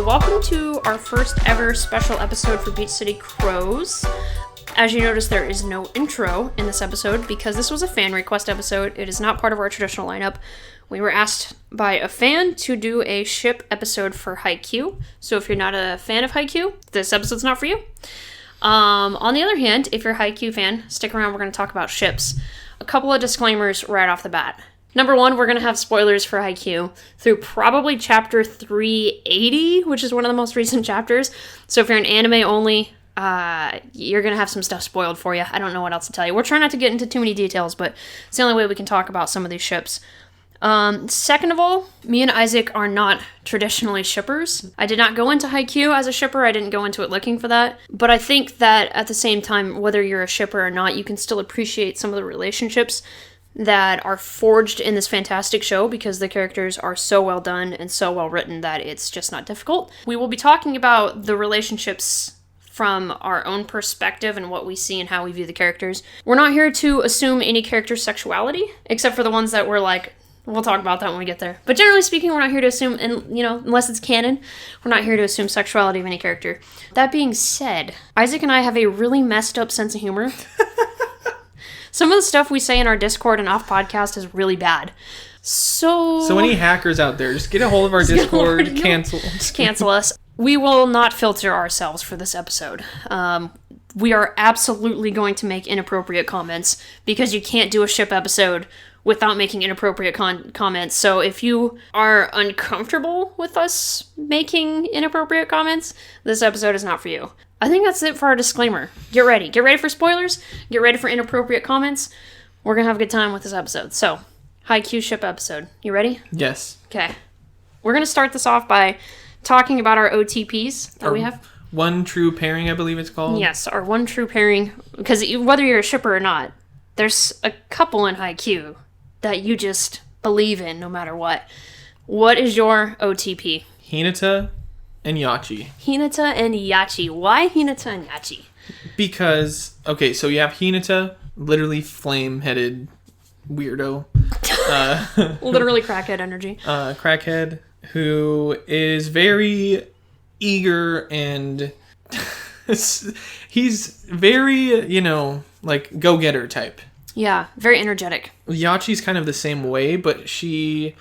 Welcome to our first ever special episode for Beach City CROWS. As you notice, there is no intro in this episode because this was a fan request episode. It is not part of our traditional lineup. We were asked by a fan to do a ship episode for Haikyuu. So if you're not a fan of Haikyuu, this episode's not for you. On the other hand, if you're a Haikyuu fan, stick around, we're going to talk about ships. A couple of disclaimers right off the bat. Number one, we're going to have spoilers for Haikyuu through probably chapter 380, which is one of the most recent chapters. So if you're an anime only, you're going to have some stuff spoiled for you. I don't know what else to tell you. We're trying not to get into too many details, but it's the only way we can talk about some of these ships. Second of all, me and Isaac are not traditionally shippers. I did not go into Haikyuu as a shipper. I didn't go into it looking for that. But I think that at the same time, whether you're a shipper or not, you can still appreciate some of the relationships that are forged in this fantastic show because the characters are so well done and so well written that it's just not difficult. We will be talking about the relationships from our own perspective and what we see and how we view the characters. We're not here to assume any character's sexuality, except for the ones that we're like, we'll talk about that when we get there. But generally speaking, we're not here to assume, and unless it's canon, we're not here to assume sexuality of any character. That being said, Isaac and I have a really messed up sense of humor. Some of the stuff we say in our Discord and off podcast is really bad. So any hackers out there, just get a hold of our Discord, cancel us. We will not filter ourselves for this episode. We are absolutely going to make inappropriate comments because you can't do a ship episode without making inappropriate comments. So if you are uncomfortable with us making inappropriate comments, this episode is not for you. I think that's it for our disclaimer. Get ready. Get ready for spoilers. Get ready for inappropriate comments. We're going to have a good time with this episode. So, Haikyuu ship episode. You ready? Yes. Okay. We're going to start this off by talking about our OTPs that we have. One true pairing, I believe it's called. Yes, our one true pairing. Because whether you're a shipper or not, there's a couple in Haikyuu that you just believe in no matter what. What is your OTP? Hinata and Yachi. Hinata and Yachi. Why Hinata and Yachi? Because, okay, so you have Hinata, literally flame-headed weirdo. Literally crackhead energy. Crackhead, who is very eager and he's very, like, go-getter type. Yeah, very energetic. Yachi's kind of the same way, but she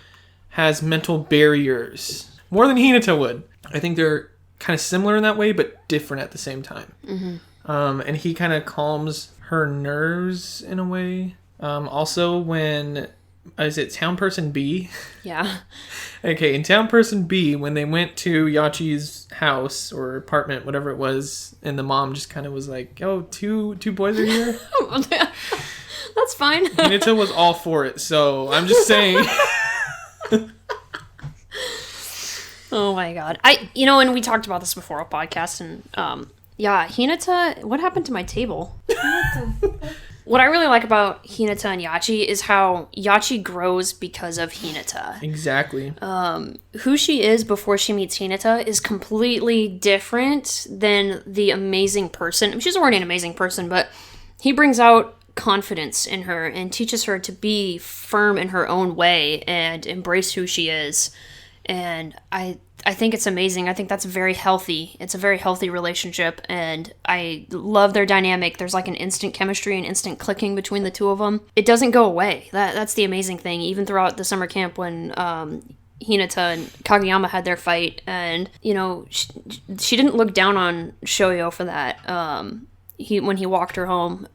has mental barriers. More than Hinata would. I think they're kind of similar in that way, but different at the same time. Mm-hmm. And he kind of calms her nerves in a way. Also, when... is it Town Person B? Yeah. Okay, in Town Person B, when they went to Yachi's house or apartment, whatever it was, and the mom just kind of was like, oh, two boys are here? That's fine. Hinata was all for it, so I'm just saying... Oh my god. And we talked about this before on podcast, and Hinata, what happened to my table? What I really like about Hinata and Yachi is how Yachi grows because of Hinata. Exactly. Who she is before she meets Hinata is completely different than the amazing person. I mean, she's already an amazing person, but he brings out confidence in her and teaches her to be firm in her own way and embrace who she is. And I think it's amazing. I think that's very healthy. It's a very healthy relationship, and I love their dynamic. There's like an instant chemistry and instant clicking between the two of them. It doesn't go away. That's the amazing thing. Even throughout the summer camp when Hinata and Kageyama had their fight, and she didn't look down on Shoyo for that. When he walked her home,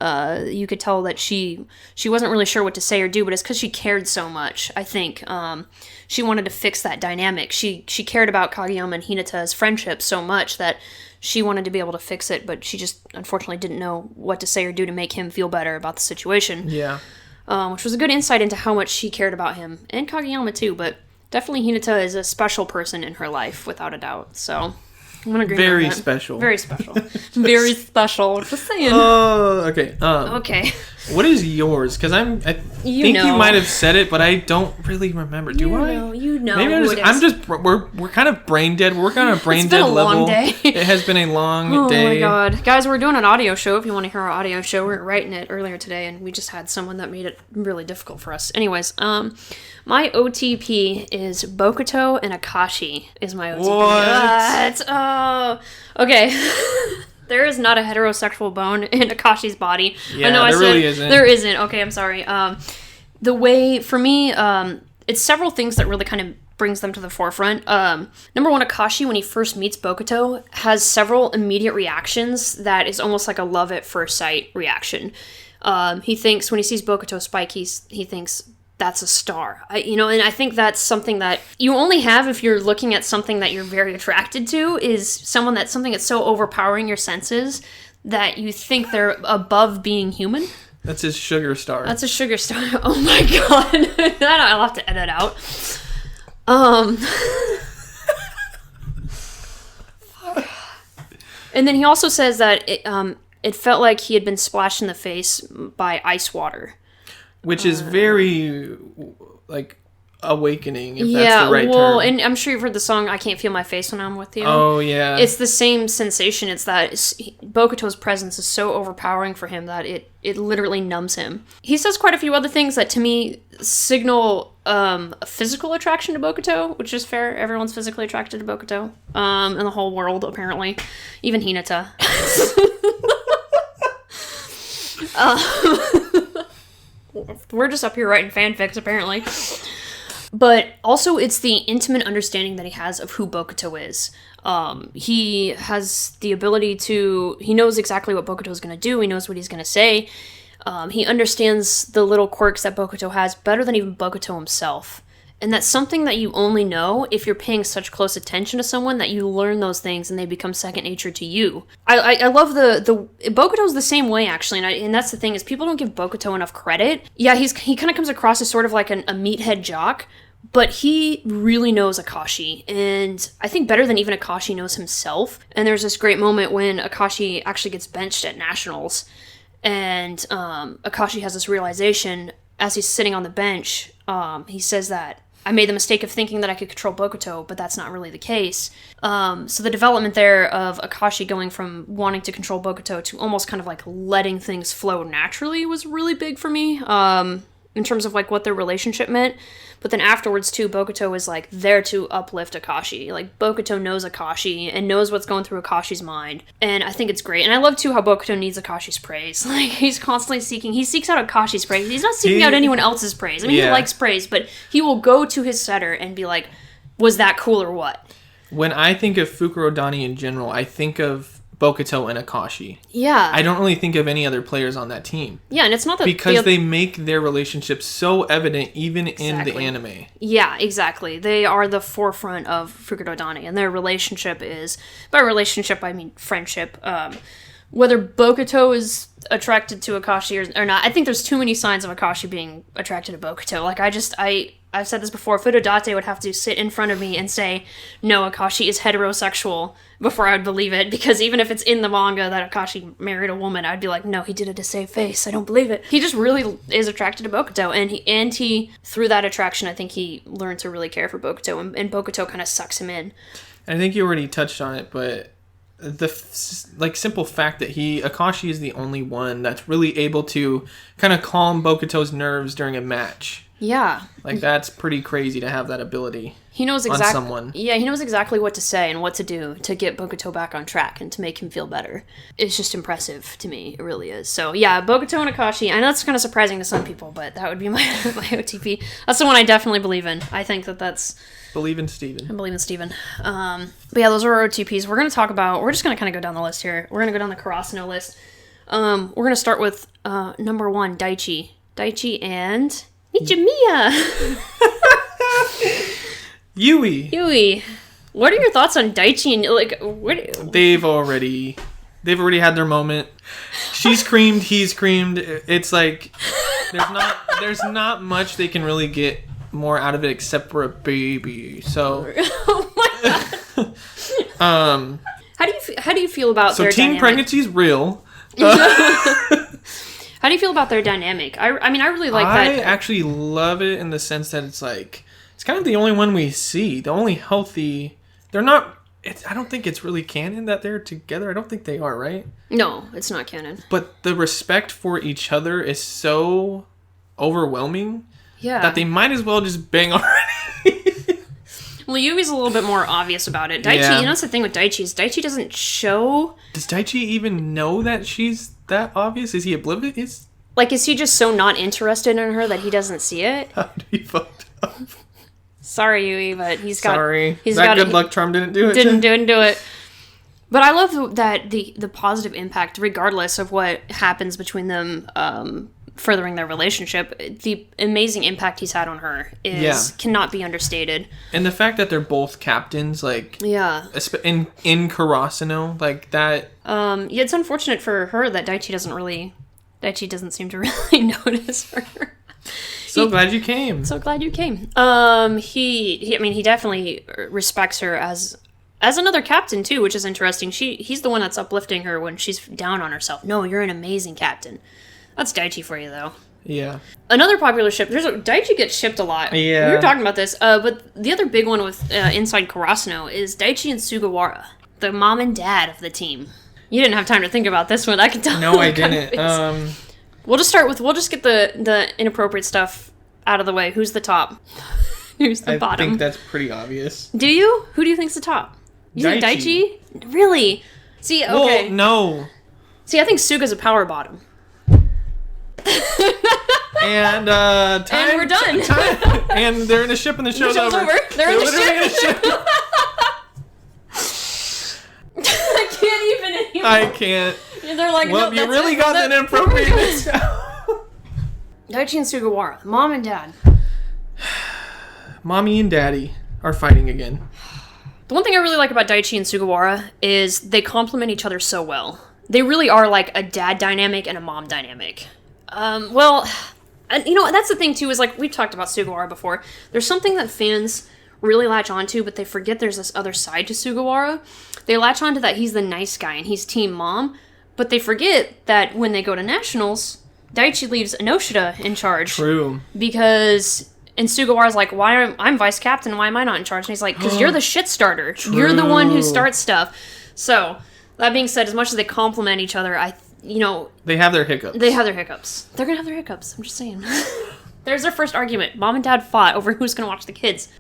you could tell that she wasn't really sure what to say or do, but it's because she cared so much, I think. She wanted to fix that dynamic. She cared about Kageyama and Hinata's friendship so much that she wanted to be able to fix it, but she just unfortunately didn't know what to say or do to make him feel better about the situation. Yeah. Which was a good insight into how much she cared about him, and Kageyama too, but definitely Hinata is a special person in her life, without a doubt, so... I'm gonna agree special. Very special. Very special. Just saying. Oh, okay. Okay. What is yours? Because I think you might have said it, but I don't really remember. Do I? You know. Maybe we're kind of brain dead. We're working on a brain dead level. It's been a long day. It has been a long day. Oh my god, guys, we're doing an audio show. If you want to hear our audio show, we're writing it earlier today, and we just had someone that made it really difficult for us. Anyways, my OTP is Bokuto and Akashi. Is my OTP? What? Oh, okay. There is not a heterosexual bone in Akashi's body. Yeah, there really isn't. There isn't. Okay, I'm sorry. The way, for me, it's several things that really kind of brings them to the forefront. Number one, Akashi, when he first meets Bokuto, has several immediate reactions that is almost like a love at first sight reaction. He thinks, when he sees Bokuto spike, he thinks, that's a star. And I think that's something that you only have if you're looking at something that you're very attracted to, is something that's so overpowering your senses that you think they're above being human. That's his sugar star. That's a sugar star. Oh my god. That I'll have to edit out. And then he also says that it felt like he had been splashed in the face by ice water. Which is very, awakening, if that's the right term. And I'm sure you've heard the song, I Can't Feel My Face When I'm With You. Oh, yeah. It's the same sensation. It's that Bokuto's presence is so overpowering for him that it literally numbs him. He says quite a few other things that, to me, signal a physical attraction to Bokuto, which is fair. Everyone's physically attracted to Bokuto in the whole world, apparently. Even Hinata. We're just up here writing fanfics, apparently. But also, it's the intimate understanding that he has of who Bokuto is. He has the ability he knows exactly what Bokuto is going to do. He knows what he's going to say. He understands the little quirks that Bokuto has better than even Bokuto himself. And that's something that you only know if you're paying such close attention to someone, that you learn those things and they become second nature to you. I love the Bokuto's the same way, actually, and that's the thing, is people don't give Bokuto enough credit. Yeah, he kind of comes across as sort of like a meathead jock, but he really knows Akashi, and I think better than even Akashi knows himself. And there's this great moment when Akashi actually gets benched at Nationals, and Akashi has this realization as he's sitting on the bench. He says that, I made the mistake of thinking that I could control Bokuto, but that's not really the case. So the development there of Akashi going from wanting to control Bokuto to almost kind of like letting things flow naturally was really big for me, in terms of like what their relationship meant. But then afterwards too, Bokuto is like there to uplift Akashi. Like, Bokuto knows Akashi and knows what's going through Akashi's mind. And I think it's great. And I love too how Bokuto needs Akashi's praise. Like, he's constantly he seeks out Akashi's praise. He's not seeking out anyone else's praise. I mean, he likes praise, but he will go to his setter and be like, was that cool or what? When I think of Fukurodani in general, I think of Bokuto and Akashi. Yeah. I don't really think of any other players on that team. Yeah, and it's not that... Because they make their relationship so evident even in the anime. Yeah, exactly. They are the forefront of Fukurodani, and their relationship is... By relationship, I mean friendship. Whether Bokuto is attracted to Akashi or not, I think there's too many signs of Akashi being attracted to Bokuto. Like, I've said this before, Fudodate would have to sit in front of me and say, no, Akashi is heterosexual, before I would believe it, because even if it's in the manga that Akashi married a woman, I'd be like, no, he did it to save face, I don't believe it. He just really is attracted to Bokuto, and he through that attraction, I think he learned to really care for Bokuto, and Bokuto kind of sucks him in. I think you already touched on it, but the simple fact that Akashi is the only one that's really able to kind of calm Bokuto's nerves during a match. Yeah. Like, that's pretty crazy to have that ability. He knows on someone. Yeah, he knows exactly what to say and what to do to get Bokuto back on track and to make him feel better. It's just impressive to me. It really is. So, yeah, Bokuto and Akashi. I know that's kind of surprising to some people, but that would be my OTP. That's the one I definitely believe in. I think that's... Believe in Steven. I believe in Steven. But yeah, those are our OTPs. We're going to talk about... We're just going to kind of go down the list here. We're going to go down the Karasuno list. We're going to start with number 1, Daichi. Daichi and... Ichimiya! Yui. What are your thoughts on Daichi and, like, what... They've already had their moment. She screamed, he screamed. It's like, there's not much they can really get more out of it except for a baby. So... Oh my god. How do you feel about their teen dynamic? pregnancy is real. How How do you feel about their dynamic? I mean, I really like that. I actually love it in the sense that it's like, it's kind of the only one we see. The only healthy... They're not... I don't think it's really canon that they're together. I don't think they are, right? No, it's not canon. But the respect for each other is so overwhelming that they might as well just bang already. Well, Yui's a little bit more obvious about it. Daichi, that's the thing with Daichi, is Daichi doesn't show... Does Daichi even know that she's that obvious? Is he oblivious? Like, is he just so not interested in her that he doesn't see it? How did he fucked up? Sorry, Yui, but he's got... Sorry. He's that got good luck charm didn't do it. Didn't do it. But I love that the positive impact, regardless of what happens between them furthering their relationship, the amazing impact he's had on her cannot be understated. And the fact that they're both captains, like... Yeah. In Karasuno, like that... it's unfortunate for her that Daichi doesn't seem to really notice her. So glad you came. So glad you came. He definitely respects her as another captain too, which is interesting. He's the one that's uplifting her when she's down on herself. No, you're an amazing captain. That's Daichi for you, though. Yeah. Another popular ship. Daichi gets shipped a lot. Yeah. We were talking about this, but the other big one with inside Karasuno is Daichi and Sugawara, the mom and dad of the team. You didn't have time to think about this one. I can tell. No, I didn't. We'll just get the inappropriate stuff out of the way. Who's the top? Who's the bottom? I think that's pretty obvious. Do you? Who do you think's the top? You think Daichi? Really? See, okay. Well, no. See, I think Suga's a power bottom. And and we're done. And they're in a ship and the show's over. They're in the ship. I can't even anymore. I can't. They're like, well, no, you really got that inappropriateness. Daichi and Sugawara, mom and dad. Mommy and daddy are fighting again. The one thing I really like about Daichi and Sugawara is they complement each other so well. They really are like a dad dynamic and a mom dynamic. That's the thing too, is like, we've talked about Sugawara before. There's something that fans really latch onto, but they forget there's this other side to Sugawara. They latch onto that he's the nice guy and he's team mom, but they forget that when they go to nationals, Daichi leaves Inoshida in charge. True. Because... And Sugawara's like, I'm vice captain, why am I not in charge? And he's like, because you're the shit starter. True. You're the one who starts stuff. So, that being said, as much as they complement each other, they have their hiccups. They're going to have their hiccups. I'm just saying. There's their first argument. Mom and dad fought over who's going to watch the kids.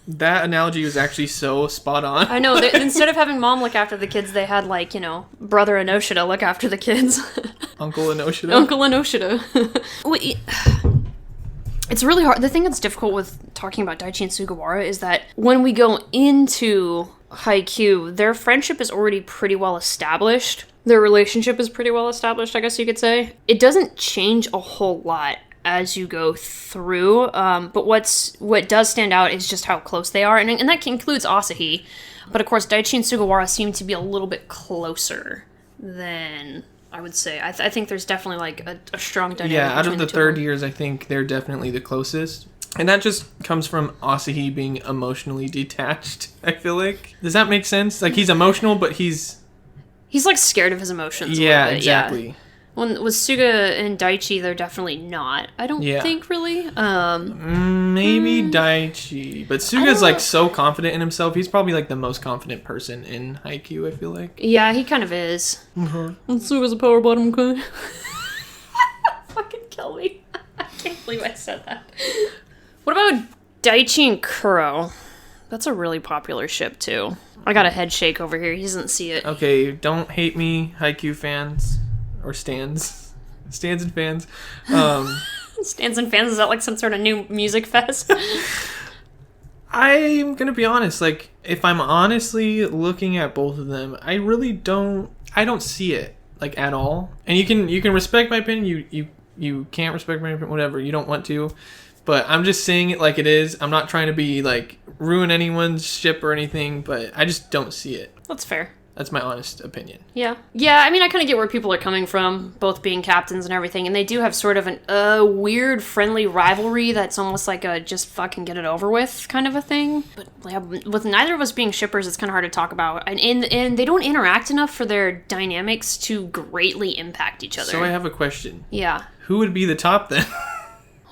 That analogy was actually so spot on. I know. Instead of having mom look after the kids, they had, brother Inoshida look after the kids. Uncle Inoshida. Uncle Inoshida. It's really hard. The thing that's difficult with talking about Daichi and Sugawara is that when we go into Haikyuu, their friendship is already pretty well established. Their relationship is pretty well established, I guess you could say. It doesn't change a whole lot as you go through, but what does stand out is just how close they are, and that includes Asahi. But of course, Daichi and Sugawara seem to be a little bit closer than... I would say. I think there's definitely a strong dynamic. Yeah, out of the third years, I think they're definitely the closest. And that just comes from Asahi being emotionally detached, I feel like. Does that make sense? Like, he's emotional, but he's scared of his emotions. Yeah, exactly. Yeah. With Suga and Daichi, they're definitely not. I don't think, really. Maybe Daichi. But Suga's, so confident in himself. He's probably, the most confident person in Haikyuu, I feel like. Yeah, he kind of is. Mm-hmm. And Suga's a power bottom guy. Fucking kill me. I can't believe I said that. What about Daichi and Kuro? That's a really popular ship, too. I got a head shake over here. He doesn't see it. Okay, don't hate me, Haikyuu fans. Or stands and fans. Stands and fans, is that some sort of new music fest? I'm gonna be honest, if I'm honestly looking at both of them, I don't see it, at all. And you can respect my opinion, you can't respect my opinion, whatever, you don't want to. But I'm just saying it like it is. I'm not trying to be, ruin anyone's ship or anything, but I just don't see it. That's fair. That's my honest opinion. Yeah. Yeah, I mean, I kind of get where people are coming from, both being captains and everything, and they do have sort of a weird, friendly rivalry that's almost like a just fucking get it over with kind of a thing. But yeah, with neither of us being shippers, it's kind of hard to talk about. And they don't interact enough for their dynamics to greatly impact each other. So I have a question. Yeah. Who would be the top then?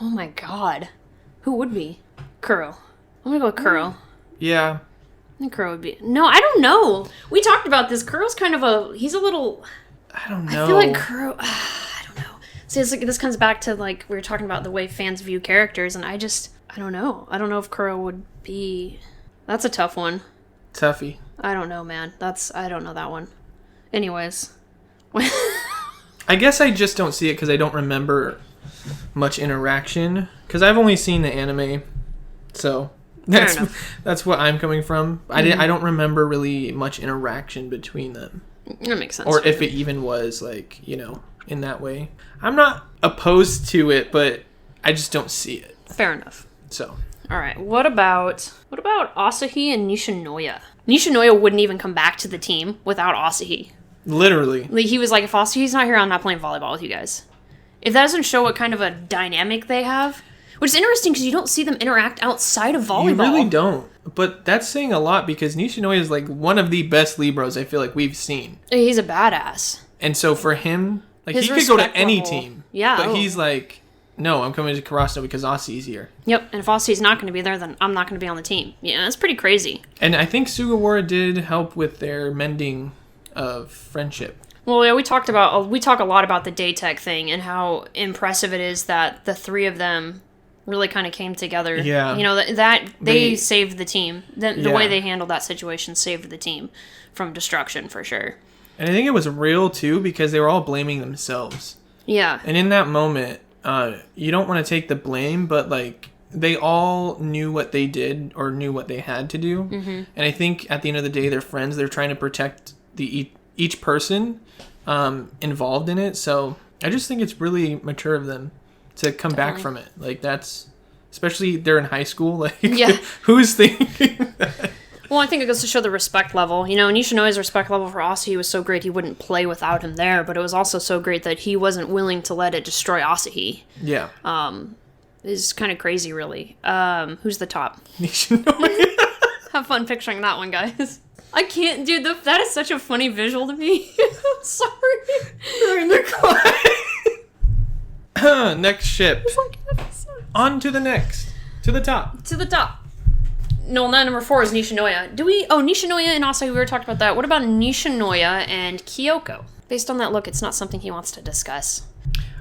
Oh my god. Who would be? Kuro. I'm gonna go with Kuro. Yeah. I think Kuro would be... No, I don't know. We talked about this. Kuro's kind of he's a little... I don't know. I feel like Kuro... I don't know. See, it's like, this comes back to, like, we were talking about the way fans view characters, and I don't know. I don't know if Kuro would be... That's a tough one. Tuffy. I don't know, man. I don't know that one. Anyways. I guess I just don't see it because I don't remember much interaction. Because I've only seen the anime, so... That's what I'm coming from. Mm-hmm. I don't remember really much interaction between them. That makes sense. Or if it even was, like, you know, in that way. I'm not opposed to it, but I just don't see it. Fair enough. So. All right. What about Asahi and Nishinoya? Nishinoya wouldn't even come back to the team without Asahi. Literally. Like, he was like, if Asahi's not here, I'm not playing volleyball with you guys. If that doesn't show what kind of a dynamic they have... Which is interesting because you don't see them interact outside of volleyball. You really don't. But that's saying a lot because Nishinoya is like one of the best Libros I feel like we've seen. He's a badass. And so for him, like His he could go to any level. team. Yeah. But he's like, no, I'm coming to Karasuno because Asahi's here. Yep. And if Asahi's not going to be there, then I'm not going to be on the team. Yeah, that's pretty crazy. And I think Sugawara did help with their mending of friendship. Well, yeah, we talk a lot about the Daytech thing and how impressive it is that the three of them really kind of came together. Yeah. You know, that they saved the team. The Yeah. way they handled that situation saved the team from destruction, for sure. And I think it was real, too, because they were all blaming themselves. Yeah. And in that moment, you don't want to take the blame, but, like, they all knew what they did or knew what they had to do. Mm-hmm. And I think at the end of the day, they're friends. They're trying to protect each person involved in it. So I just think it's really mature of them to come back from it. Like, that's... Especially they're in high school. Like, yeah. Who's thinking that? Well, I think it goes to show the respect level. You know, Nishinoya's respect level for Asahi was so great he wouldn't play without him there, but it was also so great that he wasn't willing to let it destroy Asahi. Yeah. It's kind of crazy, really. Who's the top? Nishinoya. Have fun picturing that one, guys. I can't, dude, that is such a funny visual to me. I'm sorry. They're crying. Next ship. On to the next. To the top. To the top. No, number 4 is Nishinoya. Nishinoya and Asahi, we already talked about that. What about Nishinoya and Kyoko? Based on that look, it's not something he wants to discuss.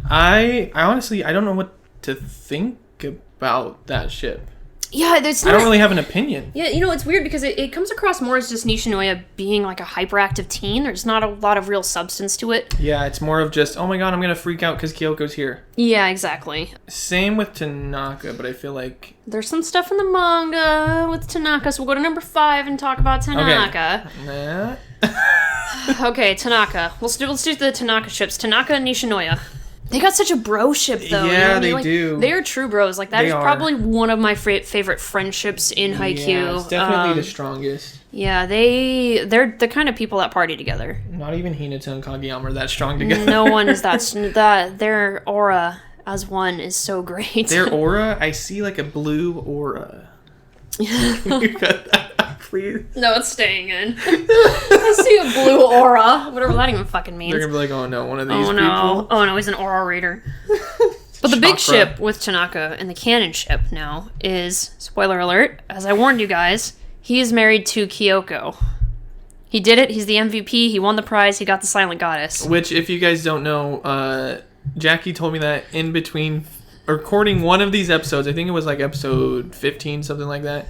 I honestly, I don't know what to think about that ship. Yeah, I don't really have an opinion. Yeah, you know, it's weird because it comes across more as just Nishinoya being like a hyperactive teen. There's not a lot of real substance to it. Yeah, it's more of just, oh my god, I'm going to freak out because Kyoko's here. Yeah, exactly. Same with Tanaka, but I feel like... There's some stuff in the manga with Tanaka, so we'll go to number 5 and talk about Tanaka. Okay. Okay, Tanaka. Let's do the Tanaka ships. Tanaka and Nishinoya. They got such a bro ship, though. Yeah, you know what I mean? they like, do. They are true bros. Like, that is probably one of my favorite friendships in Haikyuu. Yeah, it's definitely the strongest. Yeah, they're the kind of people that party together. Not even Hinata and Kageyama are that strong together. No one is that. Their aura as one is so great. Their aura, I see like a blue aura. Can you cut that out, please? No, it's staying in. I see a blue aura. Whatever that even fucking means. They're gonna be like, oh no, one of these people. Oh no, he's an aura reader. But the big ship with Tanaka and the canon ship now is, spoiler alert, as I warned you guys, he is married to Kyoko. He did it. He's the MVP. He won the prize. He got the Silent Goddess. Which, if you guys don't know, Jackie told me that in between recording one of these episodes, I think it was like episode 15, something like that.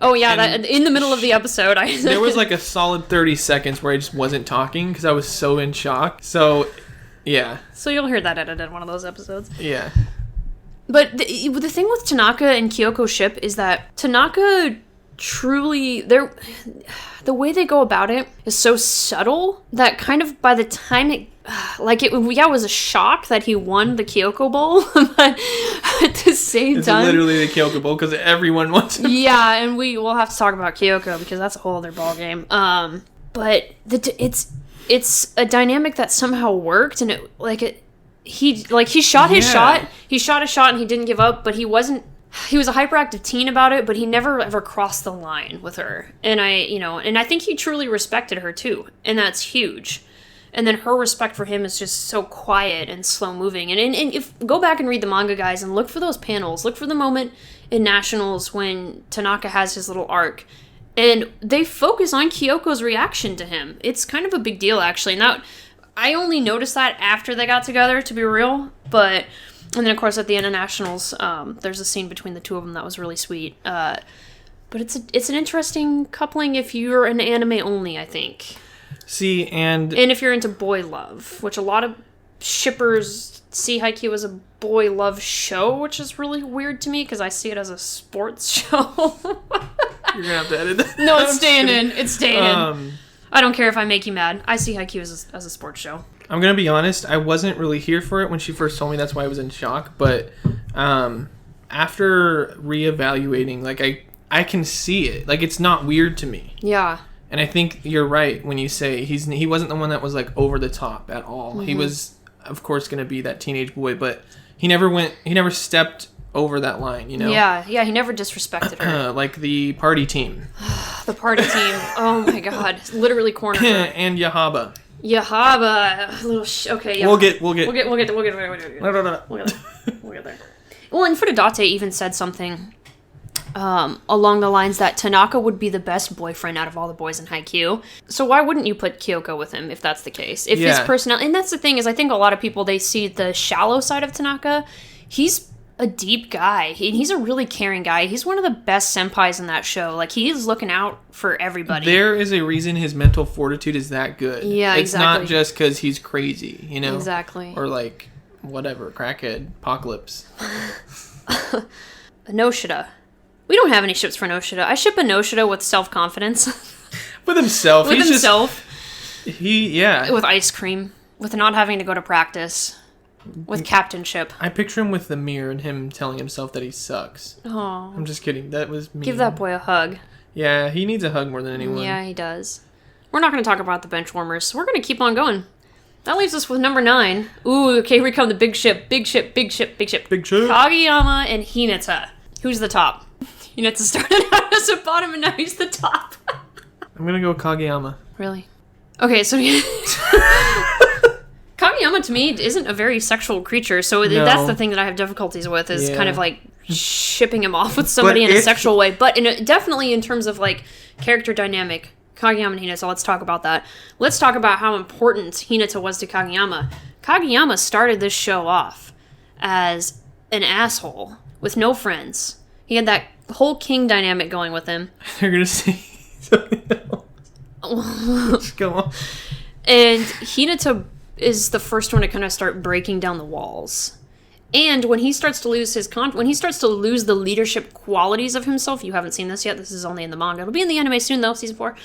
Oh yeah, that, in the middle of the episode, there was like a solid 30 seconds where I just wasn't talking because I was so in shock. So, yeah. So you'll hear that edited in one of those episodes. Yeah. But the thing with Tanaka and Kyoko's ship is that Tanaka truly, the way they go about it is so subtle that kind of by the time it was a shock that he won the Kyoko Bowl, but at the same time... It's literally the Kyoko Bowl because everyone wants it. Yeah, and we'll have to talk about Kyoko because that's a whole other ballgame. but it's a dynamic that somehow worked, and he shot his shot. He shot a shot and he didn't give up, but he was a hyperactive teen about it, but he never ever crossed the line with her. And I think he truly respected her too. And that's huge. And then her respect for him is just so quiet and slow moving. And if go back and read the manga, guys, and look for those panels. Look for the moment in Nationals when Tanaka has his little arc. And they focus on Kyoko's reaction to him. It's kind of a big deal, actually. And I only noticed that after they got together, to be real. And then, of course, at the end of Nationals, there's a scene between the two of them that was really sweet. But it's an interesting coupling if you're an anime only, I think. See, and if you're into boy love, which a lot of shippers see Haikyuu as a boy love show, which is really weird to me because I see it as a sports show. You're gonna have to edit that. No, it's staying in. It's staying in. I don't care if I make you mad. I see Haikyuu as a sports show. I'm gonna be honest. I wasn't really here for it when she first told me. That's why I was in shock. But after reevaluating, like I can see it. Like it's not weird to me. Yeah. And I think you're right when you say he wasn't the one that was like over the top at all. Mm-hmm. He was, of course, gonna be that teenage boy, but he never stepped over that line. You know. Yeah. He never disrespected her. Like the party team. The party team. Oh my god, literally cornered her. And Yahaba. Okay, yeah. We'll get there. We'll get there. Well, and Furudate even said something along the lines that Tanaka would be the best boyfriend out of all the boys in Haikyuu. So why wouldn't you put Kyoko with him if that's the case? If his personality, and that's the thing is, I think a lot of people, they see the shallow side of Tanaka. He's a deep guy. He's a really caring guy. He's one of the best senpais in that show. Like, he is looking out for everybody. There is a reason his mental fortitude is that good. Yeah, it's not just because he's crazy, you know? Exactly. Or like, whatever, crackhead, apocalypse. Noshida. We don't have any ships for Noshida. I ship a Noshida with self-confidence. With himself. With himself. With ice cream. With not having to go to practice. With captainship. I picture him with the mirror and him telling himself that he sucks. Oh. I'm just kidding. That was mean. Give that boy a hug. Yeah, he needs a hug more than anyone. Yeah, he does. We're not going to talk about the bench warmers, so we're going to keep on going. That leaves us with number 9. Ooh, okay, here we come. The big ship. Big ship. Kageyama and Hinata. Who's the top? Hinata started out as the bottom and now he's the top. I'm going to go Kageyama. Really? Okay, so... Kageyama, to me, isn't a very sexual creature, so that's the thing that I have difficulties with, is kind of, like, shipping him off with somebody in a sexual way. But definitely in terms of, like, character dynamic, Kageyama and Hinata, let's talk about that. Let's talk about how important Hinata was to Kageyama. Kageyama started this show off as an asshole with no friends. He had that whole king dynamic going with him. They're going to say something else. Just go on. And Hinata is the first one to kind of start breaking down the walls. And when he starts to lose when he starts to lose the leadership qualities of himself, you haven't seen this yet, this is only in the manga, it'll be in the anime soon though, season 4,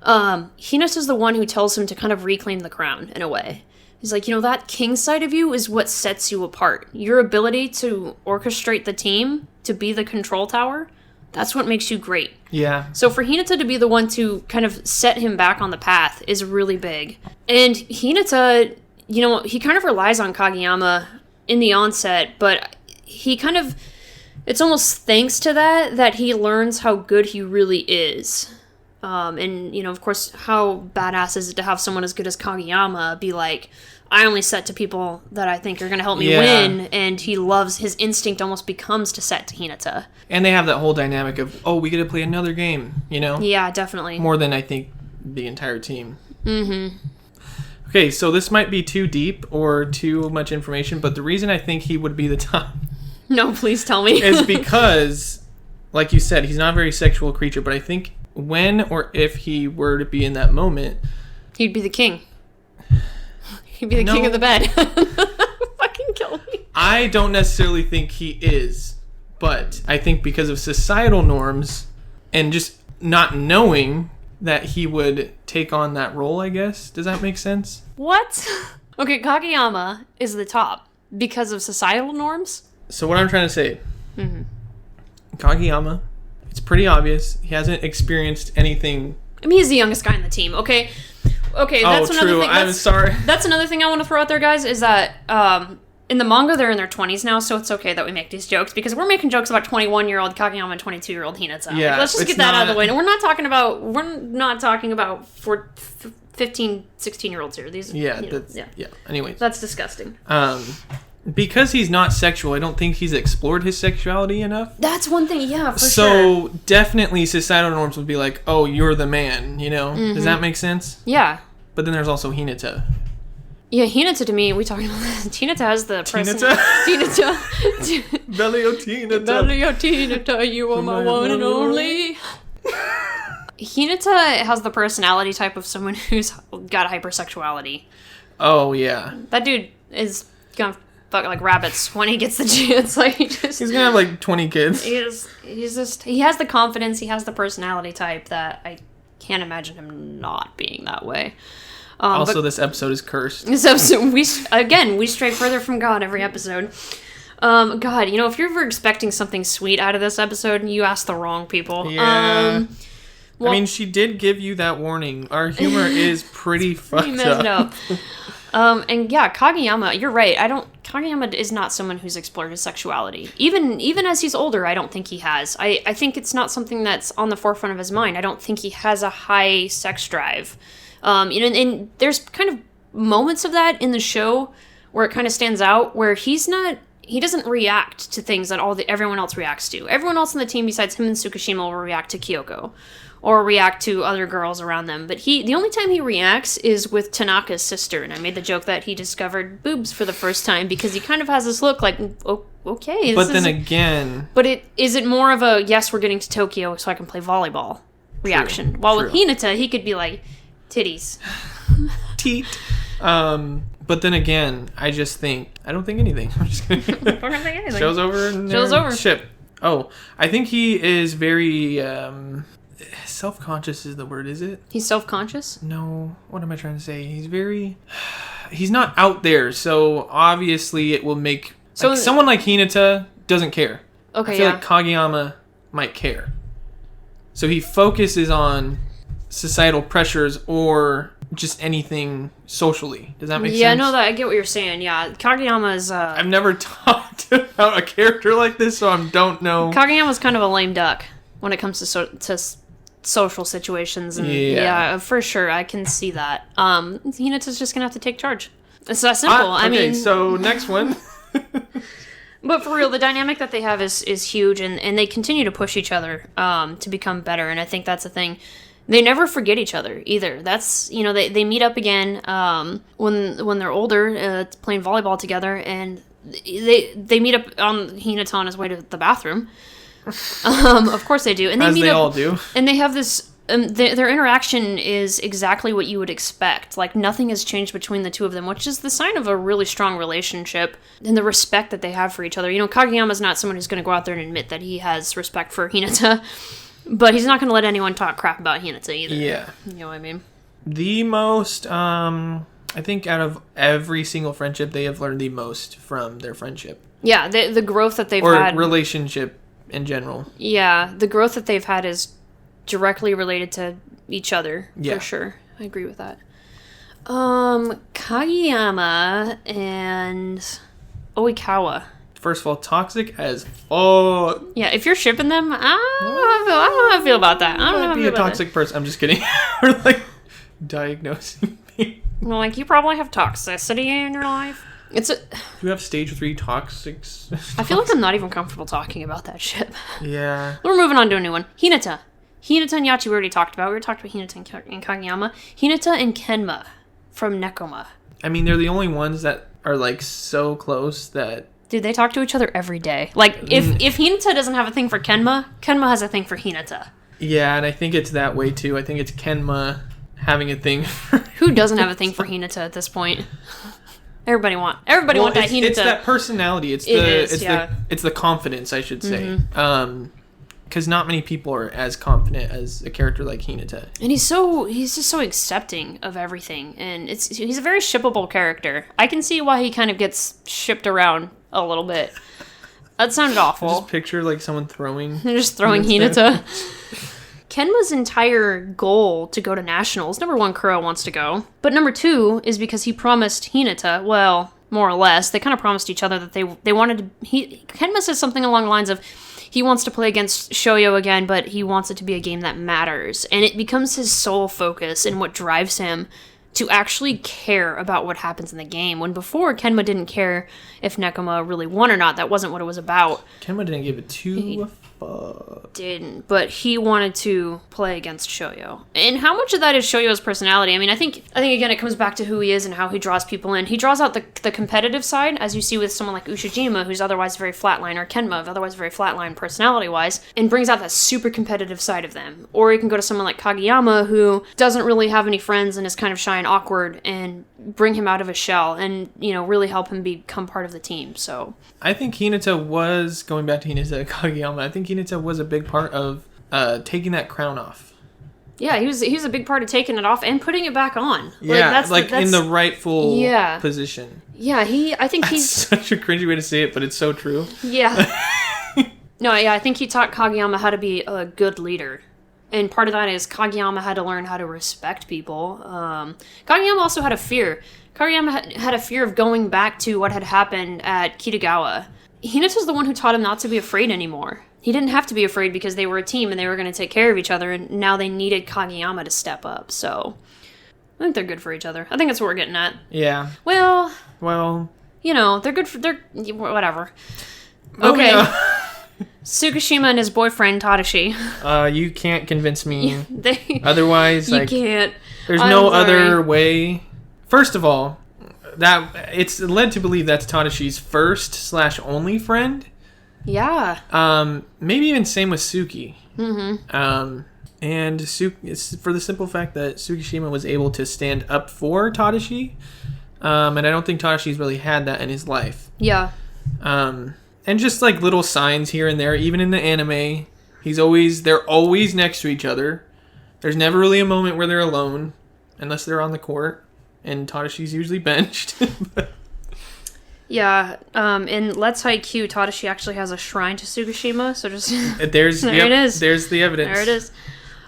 Hinata's the one who tells him to kind of reclaim the crown, in a way. He's like, that king side of you is what sets you apart. Your ability to orchestrate the team, to be the control tower, that's what makes you great. Yeah. So for Hinata to be the one to kind of set him back on the path is really big. And Hinata, he kind of relies on Kageyama in the onset, but he kind of, it's almost thanks to that he learns how good he really is. And, of course, how badass is it to have someone as good as Kageyama be like, I only set to people that I think are going to help me win, and he loves, his instinct almost becomes to set to Hinata. And they have that whole dynamic of, we get to play another game, Yeah, definitely. More than, I think, the entire team. Mm-hmm. Okay, so this might be too deep or too much information, but the reason I think he would be the top... No, please tell me. is because, like you said, he's not a very sexual creature, but I think when or if he were to be in that moment... He'd be the king. He'd be the king of the bed. Fucking kill me. I don't necessarily think he is, but I think because of societal norms and just not knowing that he would take on that role, I guess. Does that make sense? What? Okay, Kageyama is the top because of societal norms? So what I'm trying to say, Kageyama, it's pretty obvious, he hasn't experienced anything I mean, he's the youngest guy on the team. Okay, that's another true. thing. I'm sorry. That's another thing I want to throw out there, guys, is that in the manga they're in their 20s now, so it's okay that we make these jokes because we're making jokes about 21-year-old Kageyama and 22-year-old Hinata. Yeah, let's just get that out of the way. And we're not talking about 15, 16-year-olds here. These Anyways, that's disgusting. Because he's not sexual, I don't think he's explored his sexuality enough. That's one thing, yeah, for sure. So definitely societal norms would be like, oh, you're the man, you know? Does that make sense? Yeah. But then there's also Hinata. Yeah, Hinata to me, we talking about this. Hinata has the Hinata? Bellio Hinata. Bellio Hinata, you are my one and only. Hinata has the personality type of someone who's got Hypersexuality. Oh, yeah. That dude is gonna fuck like rabbits when he gets the chance. Like he's gonna have like 20 kids. He has the confidence, he has the personality type that I can't imagine him not being that way. Also, this episode is cursed. This episode, we stray further from God every episode. God, you know, if you're ever expecting something sweet out of this episode, you ask the wrong people. Yeah. Well, I mean, she did give you that warning. Our humor is pretty fucked up. And yeah, Kageyama, you're right. Kageyama is not someone who's explored his sexuality. Even as he's older, I don't think he has. I think it's not something that's on the forefront of his mind. I don't think he has a high sex drive. And there's kind of moments of that in the show where it kind of stands out, where he doesn't react to things that everyone else reacts to. Everyone else on the team besides him and Tsukishima will react to Kyoko or react to other girls around them. But the only time he reacts is with Tanaka's sister, and I made the joke that he discovered boobs for the first time because he kind of has this look like, okay. But is it more of a, yes, we're getting to Tokyo so I can play volleyball reaction? True, While with Hinata, he could be like, titties. Teat. But then again, I don't think anything. I'm just kidding. I don't think anything. Show's over. And Show's over. Ship. Oh, I think he is very self-conscious is the word, is it? He's self-conscious? No. What am I trying to say? He's not out there, so obviously it will make... someone like Hinata doesn't care. Okay, I feel like Kageyama might care. So he focuses on societal pressures or just anything socially. Does that make sense? Yeah, no, I get what you're saying. Yeah, Kageyama is... I've never talked about a character like this, so I don't know. Kageyama's kind of a lame duck when it comes to social situations. And yeah, for sure, I can see that. Hinata's just going to have to take charge. It's that simple. Okay, so next one. But for real, the dynamic that they have is huge, and they continue to push each other to become better, and I think that's the thing. They never forget each other either. That's, they meet up again when they're older, playing volleyball together, and they meet up on Hinata on his way to the bathroom. Of course they do. And they all do. And they have this... their interaction is exactly what you would expect. Like, nothing has changed between the two of them, which is the sign of a really strong relationship and the respect that they have for each other. Kageyama's not someone who's going to go out there and admit that he has respect for Hinata, but he's not going to let anyone talk crap about Hinata either. Yeah. You know what I mean? The most, I think out of every single friendship, they have learned the most from their friendship. Yeah, the growth that they've had. Or relationship in general. Yeah, the growth that they've had is directly related to each other, for sure. I agree with that. Kageyama and Oikawa. First of all, toxic as fuck. Yeah, if you're shipping them, I don't know how I feel about that. I don't know how I feel about that. Be a toxic person. I'm just kidding. We're like diagnosing me. Well, like, you probably have toxicity in your life. You have stage 3 toxics. I feel like I'm not even comfortable talking about that shit. Yeah. We're moving on to a new one. Hinata and Yachi we already talked about. We already talked about Hinata and Kageyama. Hinata and Kenma from Nekoma. I mean, they're the only ones that are, like, so close that... Dude, they talk to each other every day. Like, if Hinata doesn't have a thing for Kenma has a thing for Hinata. Yeah, and I think it's that way, too. I think it's Kenma having a thing for... Who doesn't have a thing for Hinata at this point? Everybody want that Hinata. It's that personality. It's the confidence, I should say. Because not many people are as confident as a character like Hinata. And he's just so accepting of everything, and he's a very shippable character. I can see why he kind of gets shipped around a little bit. That sounded awful. Just picture like someone throwing Hinata. Kenma's entire goal to go to nationals, number one, Kuro wants to go. But number two is because he promised Hinata, well, more or less, they kind of promised each other that they wanted to... Kenma says something along the lines of, he wants to play against Shoyo again, but he wants it to be a game that matters. And it becomes his sole focus and what drives him to actually care about what happens in the game. When before, Kenma didn't care if Nekoma really won or not. That wasn't what it was about. Kenma didn't give it two fucks. Didn't, but he wanted to play against Shoyo. And how much of that is Shoyo's personality? I mean, I think again, it comes back to who he is and how he draws people in. He draws out the competitive side, as you see with someone like Ushijima, who's otherwise very flatline, or Kenma, otherwise very flatline personality-wise, and brings out that super competitive side of them. Or you can go to someone like Kageyama, who doesn't really have any friends and is kind of shy and awkward, and bring him out of his shell and, really help him become part of the team. So I think Hinata was, going back to Hinata Kageyama, I think Hinata was a big part of taking that crown off. Yeah, he was a big part of taking it off and putting it back on. Yeah, that's in the rightful position. Yeah, I think that's he's... such a cringy way to say it, but it's so true. Yeah. No, yeah, I think he taught Kageyama how to be a good leader. And part of that is Kageyama had to learn how to respect people. Kageyama also had a fear. Kageyama had a fear of going back to what had happened at Kitagawa. Hinata's the one who taught him not to be afraid anymore. He didn't have to be afraid because they were a team and they were going to take care of each other, and now they needed Kageyama to step up. So I think they're good for each other. I think that's what we're getting at. Yeah. Well, they're good for... whatever. Okay. Tsukishima and his boyfriend, Tadashi. You can't convince me. Otherwise, you can't. There's no other way. First of all, that it's led to believe that's Tadashi's first/only friend. Yeah. Maybe even same with Suki. Mm-hmm. And it's for the simple fact that Tsukishima was able to stand up for Tadashi. And I don't think Tadashi's really had that in his life. Yeah. And just like little signs here and there, even in the anime, they're always next to each other. There's never really a moment where they're alone, unless they're on the court, and Tadashi's usually benched. Yeah, in Let's Haikyuu, Tadashi actually has a shrine to Tsukishima, so just... There it is. There's the evidence. There it is.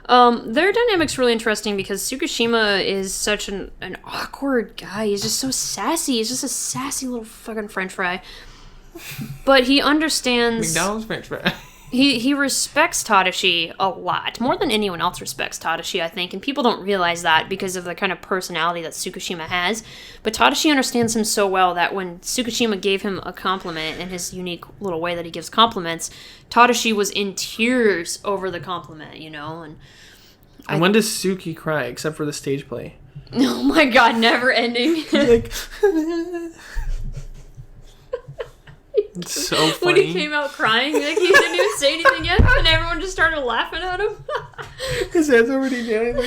Their dynamic's really interesting because Tsukishima is such an awkward guy. He's just so sassy. He's just a sassy little fucking french fry. But he understands... McDonald's french fry. He respects Tadashi a lot. More than anyone else respects Tadashi, I think. And people don't realize that because of the kind of personality that Tsukishima has. But Tadashi understands him so well that when Tsukishima gave him a compliment in his unique little way that he gives compliments, Tadashi was in tears over the compliment, And when does Suki cry, except for the stage play? Oh my god, never ending. Like... It's so funny. When he came out crying, like he didn't even say anything yet, and everyone just started laughing at him. His head's already down.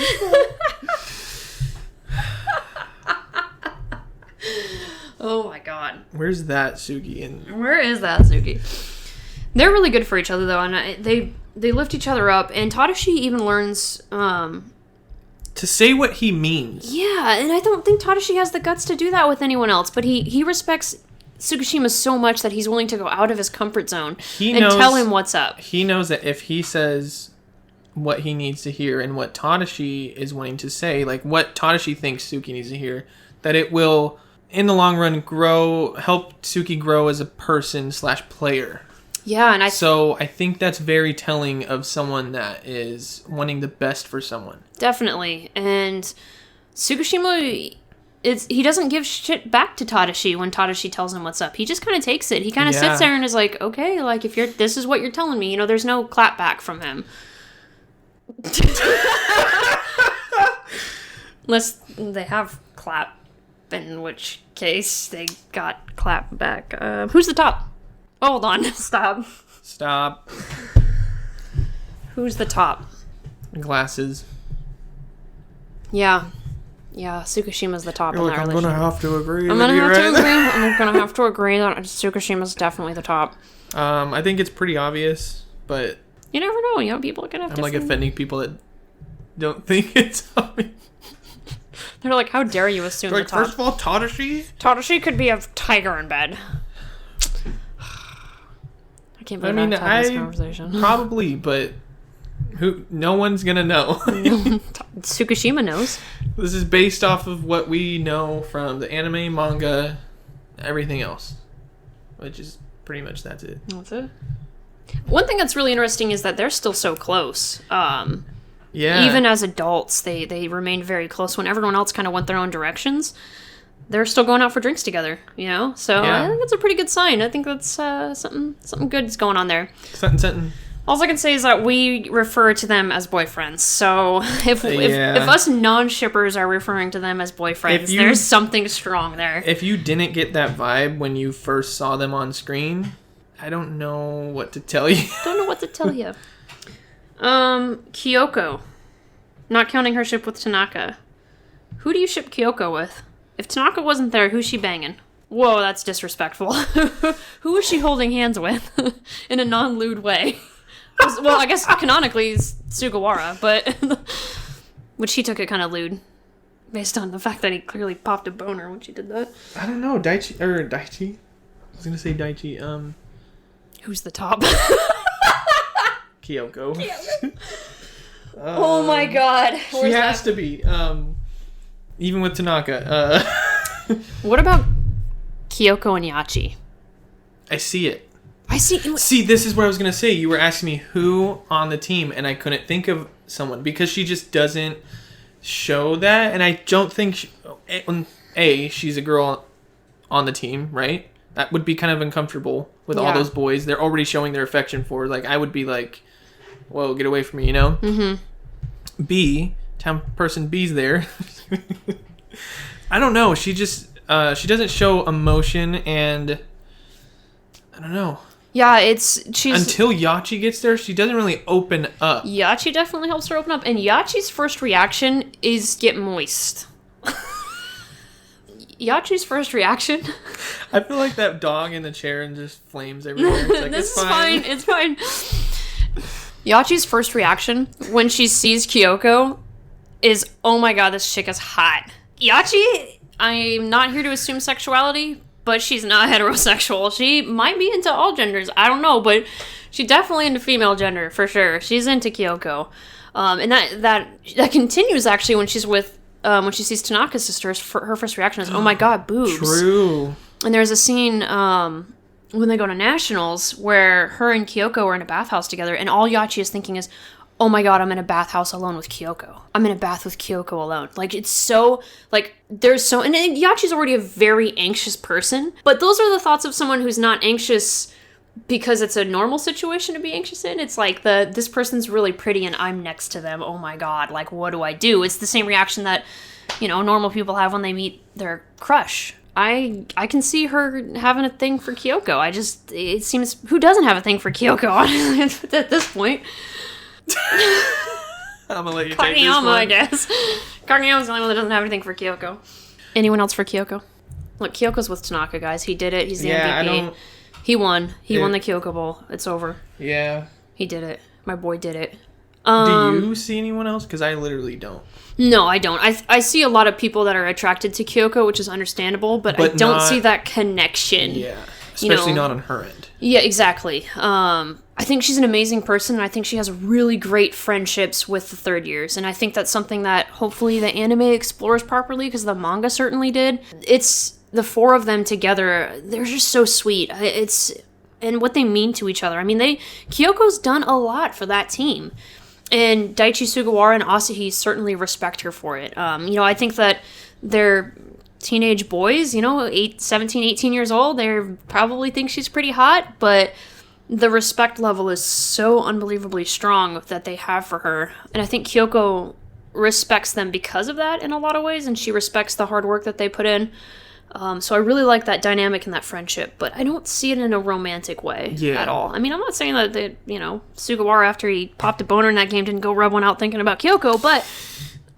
Oh my god. Where's that Suki? Where is that Suki? They're really good for each other though, and they lift each other up. And Tadashi even learns to say what he means. Yeah, and I don't think Tadashi has the guts to do that with anyone else. But he respects Tsukishima so much that he's willing to go out of his comfort zone tell him what's up. He knows that if he says what he needs to hear and what Tadashi is wanting to say, like what Tadashi thinks Suki needs to hear, that it will, in the long run, help Suki grow as a person/player. Yeah, and So I think that's very telling of someone that is wanting the best for someone. Definitely. And Tsukishima... he doesn't give shit back to Tadashi when Tadashi tells him what's up. He just kind of takes it. He kind of sits there and is like, okay, like if this is what you're telling me, there's no clap back from him. Unless they have clap, in which case they got clap back. Who's the top? Oh, hold on. Stop. Who's the top? Glasses. Yeah. Yeah, Tsukishima's the top in that relationship. I'm going to have to agree. I'm going to have to agree that Tsukishima's definitely the top. I think it's pretty obvious, but... You never know, people are going to have I'm offending people that don't think it's obvious. They're like, how dare you assume the top? First of all, Tadashi? Tadashi could be a tiger in bed. I can't believe I have this conversation. Probably, but... No one's gonna know. Tsukishima knows. This is based off of what we know from the anime, manga, everything else. Which is pretty much that's it. That's it. One thing that's really interesting is that they're still so close. Yeah. Even as adults, they remained very close when everyone else kind of went their own directions. They're still going out for drinks together, you know? So Yeah. I think that's a pretty good sign. I think that's something good is going on there. Something. All I can say is that we refer to them as boyfriends. So if us non-shippers are referring to them as boyfriends, there's something strong there. If you didn't get that vibe when you first saw them on screen, I don't know what to tell you. Don't know what to tell you. Kyoko. Not counting her ship with Tanaka. Who do you ship Kyoko with? If Tanaka wasn't there, who's she banging? Whoa, that's disrespectful. Who is she holding hands with? In a non-lewd way. Well, I guess canonically it's Sugawara, but... which he took it kind of lewd. Based on the fact that he clearly popped a boner when she did that. I don't know. Daichi? I was gonna say Daichi. Who's the top? Kyoko. Oh my god. She has to be. Even with Tanaka. What about Kyoko and Yachi? I see it. I see. See, this is what I was going to say. You were asking me who on the team, and I couldn't think of someone because she just doesn't show that. And I don't think... she's a girl on the team, right? That would be kind of uncomfortable with all those boys. They're already showing their affection for... Like, I would be like, whoa, get away from me, you know? Mm-hmm. B, town person B's there. I don't know. She just... she doesn't show emotion, and... I don't know. Yeah, she's... Until Yachi gets there, she doesn't really open up. Yachi definitely helps her open up, and Yachi's first reaction is get moist. Yachi's first reaction... I feel like that dog in the chair and just flames everywhere. It's like, this is fine. It's fine. Yachi's first reaction when she sees Kyoko is, oh my god, this chick is hot. Yachi, I'm not here to assume sexuality, but she's not heterosexual. She might be into all genders. I don't know, but she's definitely into female gender, for sure. She's into Kyoko. And that continues, actually, when she's with... when she sees Tanaka's sisters, her first reaction is, oh my god, boobs. True. And there's a scene when they go to Nationals where her and Kyoko are in a bathhouse together, and all Yachi is thinking is, oh my god, I'm in a bathhouse alone with Kyoko. I'm in a bath with Kyoko alone. Like, it's so, like, there's so... And Yachi's already a very anxious person, but those are the thoughts of someone who's not anxious because it's a normal situation to be anxious in. It's like, this person's really pretty and I'm next to them. Oh my god, like, what do I do? It's the same reaction that, you know, normal people have when they meet their crush. I can see her having a thing for Kyoko. It seems... Who doesn't have a thing for Kyoko at this point? I'm gonna let you take this one. I guess. Kageyama's the only one that doesn't have anything for Kyoko. Anyone else for Kyoko? Look, Kyoko's with Tanaka, guys. He did it. He's the MVP. He won. He won the Kyoko Bowl. It's over. Yeah. He did it. My boy did it. Do you see anyone else? Because I literally don't. No, I don't. I see a lot of people that are attracted to Kyoko, which is understandable, but I don't see that connection. Yeah. Especially not on her end. Yeah, exactly. I think she's an amazing person, and I think she has really great friendships with the third years, and I think that's something that hopefully the anime explores properly, because the manga certainly did. It's the four of them together. They're just so sweet. And what they mean to each other. I mean, Kyoko's done a lot for that team. And Daichi Sugawara and Asahi certainly respect her for it. I think that they're teenage boys, 17, 18 years old. They probably think she's pretty hot, but the respect level is so unbelievably strong that they have for her. And I think Kyoko respects them because of that in a lot of ways, and she respects the hard work that they put in. So I really like that dynamic and that friendship, but I don't see it in a romantic way at all. I mean, I'm not saying that, Sugawara, after he popped a boner in that game, didn't go rub one out thinking about Kyoko, but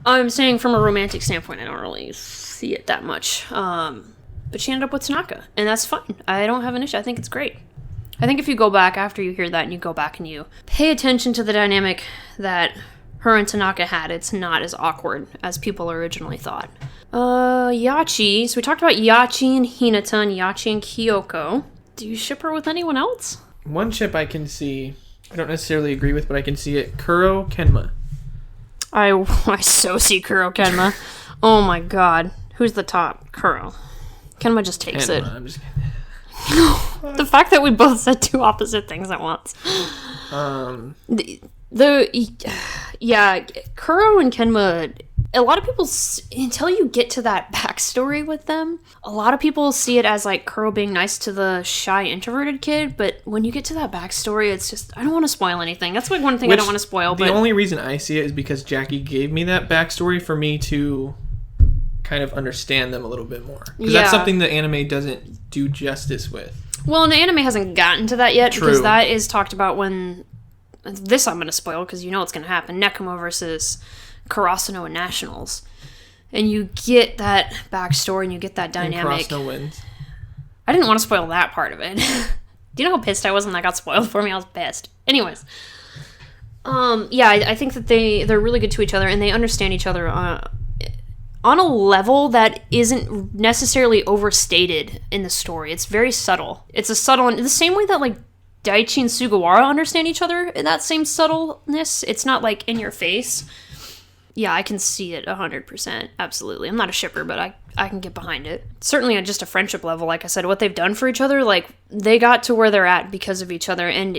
I'm saying from a romantic standpoint, I don't really see it that much. But she ended up with Tanaka, and that's fine. I don't have an issue. I think it's great. I think if you go back after you hear that and you go back and you pay attention to the dynamic that her and Tanaka had, it's not as awkward as people originally thought. Yachi. So we talked about Yachi and Hinata and Yachi and Kyoko. Do you ship her with anyone else? One ship I can see I don't necessarily agree with, but I can see it. Kuro Kenma. I so see Kuro Kenma. Oh my god. Who's the top? Kuro. Kenma just takes it. I'm just kidding. The fact that we both said two opposite things at once. Yeah, Kuro and Kenma, a lot of people, until you get to that backstory with them, a lot of people see it as like Kuro being nice to the shy introverted kid, but when you get to that backstory, it's just, I don't want to spoil anything. That's like one thing I don't want to spoil. The only reason I see it is because Jackie gave me that backstory for me to kind of understand them a little bit more. Because that's something the anime doesn't do justice with. Well, and the anime hasn't gotten to that yet. True. Because that is talked about when, this I'm going to spoil because you know what's going to happen, Nekoma versus Karasuno and Nationals. And you get that backstory and you get that dynamic. And Karasuno wins. I didn't want to spoil that part of it. Do you know how pissed I was when that got spoiled for me? I was pissed. Anyways. I think that they're really good to each other and they understand each other on a level that isn't necessarily overstated in the story. It's very subtle. It's a subtle, in the same way that like Daichi and Sugawara understand each other in that same subtleness. It's not like in your face. Yeah, I can see it 100%. Absolutely. I'm not a shipper, but I can get behind it. Certainly on just a friendship level, like I said, what they've done for each other, like they got to where they're at because of each other. And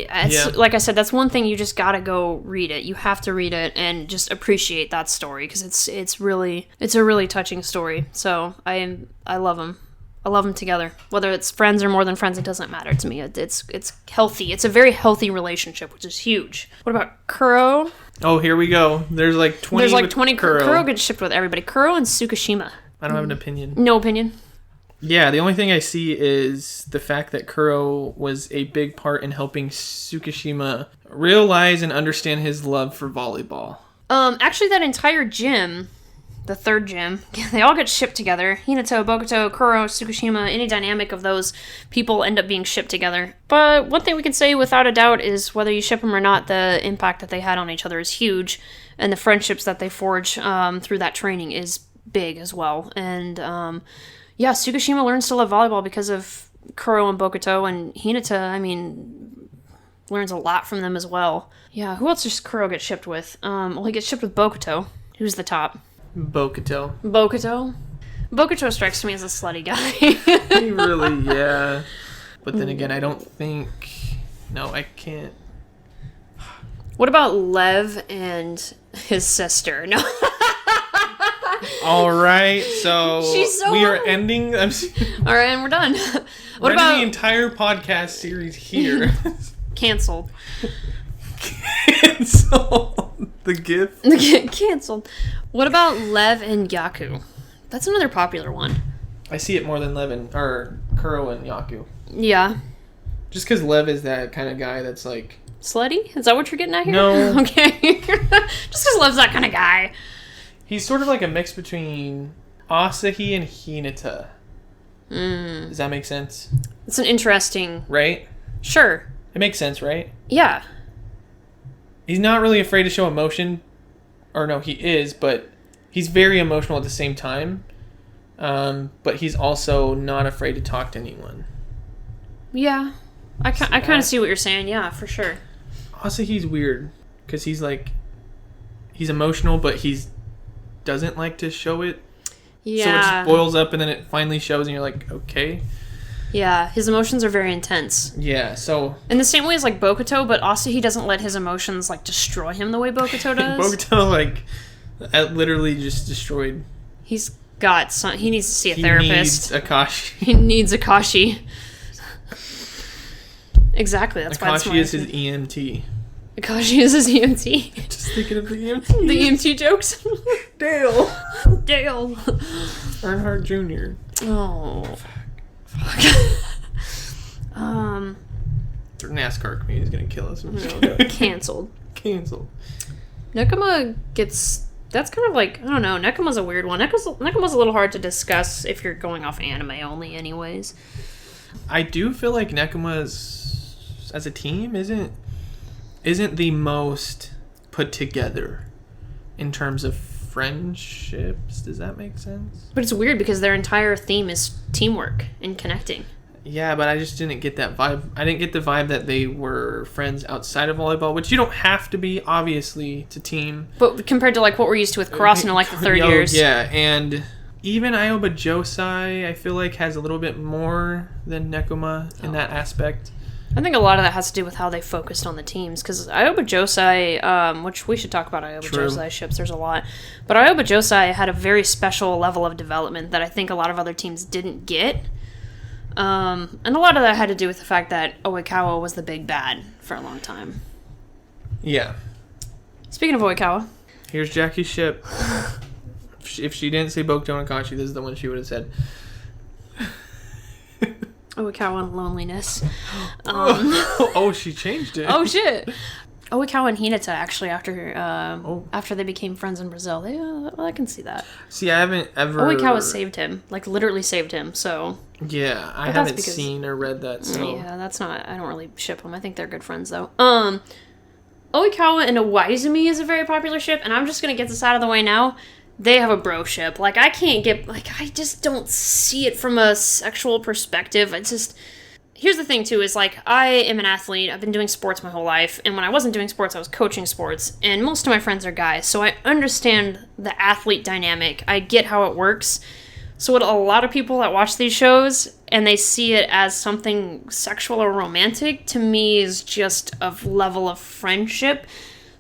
like I said, that's one thing you just gotta go read it. You have to read it and just appreciate that story because it's a really touching story. So I love them. I love them together. Whether it's friends or more than friends, it doesn't matter to me. It's healthy. It's a very healthy relationship, which is huge. What about Kuro? Oh, here we go. There's like 20. There's like 20. Kuro gets shipped with everybody. Kuro and Tsukishima. I don't have an opinion. No opinion. Yeah, the only thing I see is the fact that Kuro was a big part in helping Tsukishima realize and understand his love for volleyball. Actually, that entire gym, the third gym, they all get shipped together. Hinata, Bokuto, Kuro, Tsukishima, any dynamic of those people end up being shipped together. But one thing we can say without a doubt is whether you ship them or not, the impact that they had on each other is huge. And the friendships that they forge through that training is big as well. And Tsukishima learns to love volleyball because of Kuro and Bokuto, and Hinata, I mean, learns a lot from them as well. Yeah, who else does Kuro get shipped with? He gets shipped with Bokuto. Who's the top? Bokuto. Bokuto strikes me as a slutty guy. He really, yeah. But then again, I don't think... No, I can't. What about Lev and his sister? No. All right, so we are ending. All right, and we're done. What about the entire podcast series here? Canceled. Canceled. The gift. Canceled. What about Lev and Yaku? That's another popular one. I see it more than Kuro and Yaku. Yeah. Just because Lev is that kind of guy that's like slutty. Is that what you're getting at here? No. Okay. Just because Lev's that kind of guy. He's sort of like a mix between Asahi and Hinata. Does that make sense? It's an interesting... Right? Sure. It makes sense, right? Yeah. He's not really afraid to show emotion. Or no, he is, but he's very emotional at the same time. But he's also not afraid to talk to anyone. Yeah. I kind of see what you're saying. Yeah, for sure. Asahi's weird. Because he's like... He's emotional, but he's... doesn't like to show it. Yeah. So it just boils up and then it finally shows and you're like, okay. Yeah, his emotions are very intense. Yeah, so... In the same way as like Bokuto, but also he doesn't let his emotions like destroy him the way Bokuto does. Bokuto like literally just destroyed. He's got some... He needs to see a therapist. He needs Akashi. He needs Akashi. Exactly, that's why Akashi is his EMT. Akashi is his EMT. Just thinking of the EMT. The EMT jokes. Dale. Earnhardt Jr. Oh. Fuck. NASCAR community is going to kill us. No, Canceled. Nekoma gets... That's kind of like... I don't know. Nekoma's a weird one. Nekoma's a little hard to discuss if you're going off anime only anyways. I do feel like Nekoma's... As a team, isn't the most put together in terms of friendships. Does that make sense? But it's weird because their entire theme is teamwork and connecting. Yeah, but I just didn't get that vibe. I didn't get the vibe that they were friends outside of volleyball, which you don't have to be, obviously, to team. But compared to, like, what we're used to with cross in, like, the third years. Yeah, and even Ioba Josai, I feel like, has a little bit more than Nekoma in that aspect. I think a lot of that has to do with how they focused on the teams, because Ioba Josai, which we should talk about Ioba Josai ships, there's a lot, but Ioba Josai had a very special level of development that I think a lot of other teams didn't get, and a lot of that had to do with the fact that Oikawa was the big bad for a long time. Yeah. Speaking of Oikawa. Here's Jackie's ship. If she didn't say Bokuto no Kashi, this is the one she would have said. Oikawa and loneliness. Oh, she changed it. Oh, shit. Oikawa and Hinata, actually, after they became friends in Brazil. I can see that. See, I haven't ever... Oikawa saved him. Like, literally saved him, so... Yeah, I haven't seen or read that, so... Yeah, that's not... I don't really ship them. I think they're good friends, though. Oikawa and Iwaizumi is a very popular ship, and I'm just gonna get this out of the way now. They have a bro ship. Like, I can't get... Like, I just don't see it from a sexual perspective. It's just... Here's the thing, too, is, like, I am an athlete. I've been doing sports my whole life. And when I wasn't doing sports, I was coaching sports. And most of my friends are guys. So I understand the athlete dynamic. I get how it works. So what a lot of people that watch these shows, and they see it as something sexual or romantic, to me is just a level of friendship.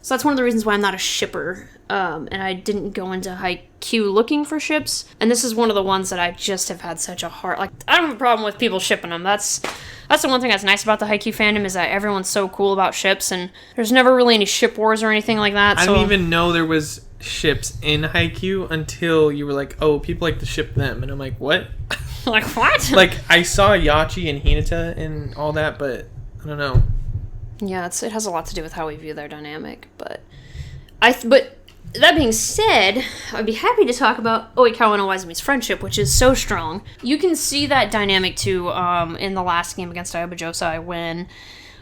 So that's one of the reasons why I'm not a shipper. And I didn't go into Haikyuu looking for ships. And this is one of the ones that I just have had such a hard... Like, I don't have a problem with people shipping them. That's the one thing that's nice about the Haikyuu fandom, is that everyone's so cool about ships, and there's never really any ship wars or anything like that. I didn't even know there was ships in Haikyuu until you were like, oh, people like to ship them. And I'm like, what? Like, what? Like, I saw Yachi and Hinata and all that, but I don't know. Yeah, it has a lot to do with how we view their dynamic, but that being said, I'd be happy to talk about Oikawa and Iwaizumi's friendship, which is so strong. You can see that dynamic, too, in the last game against Ioba Josai, when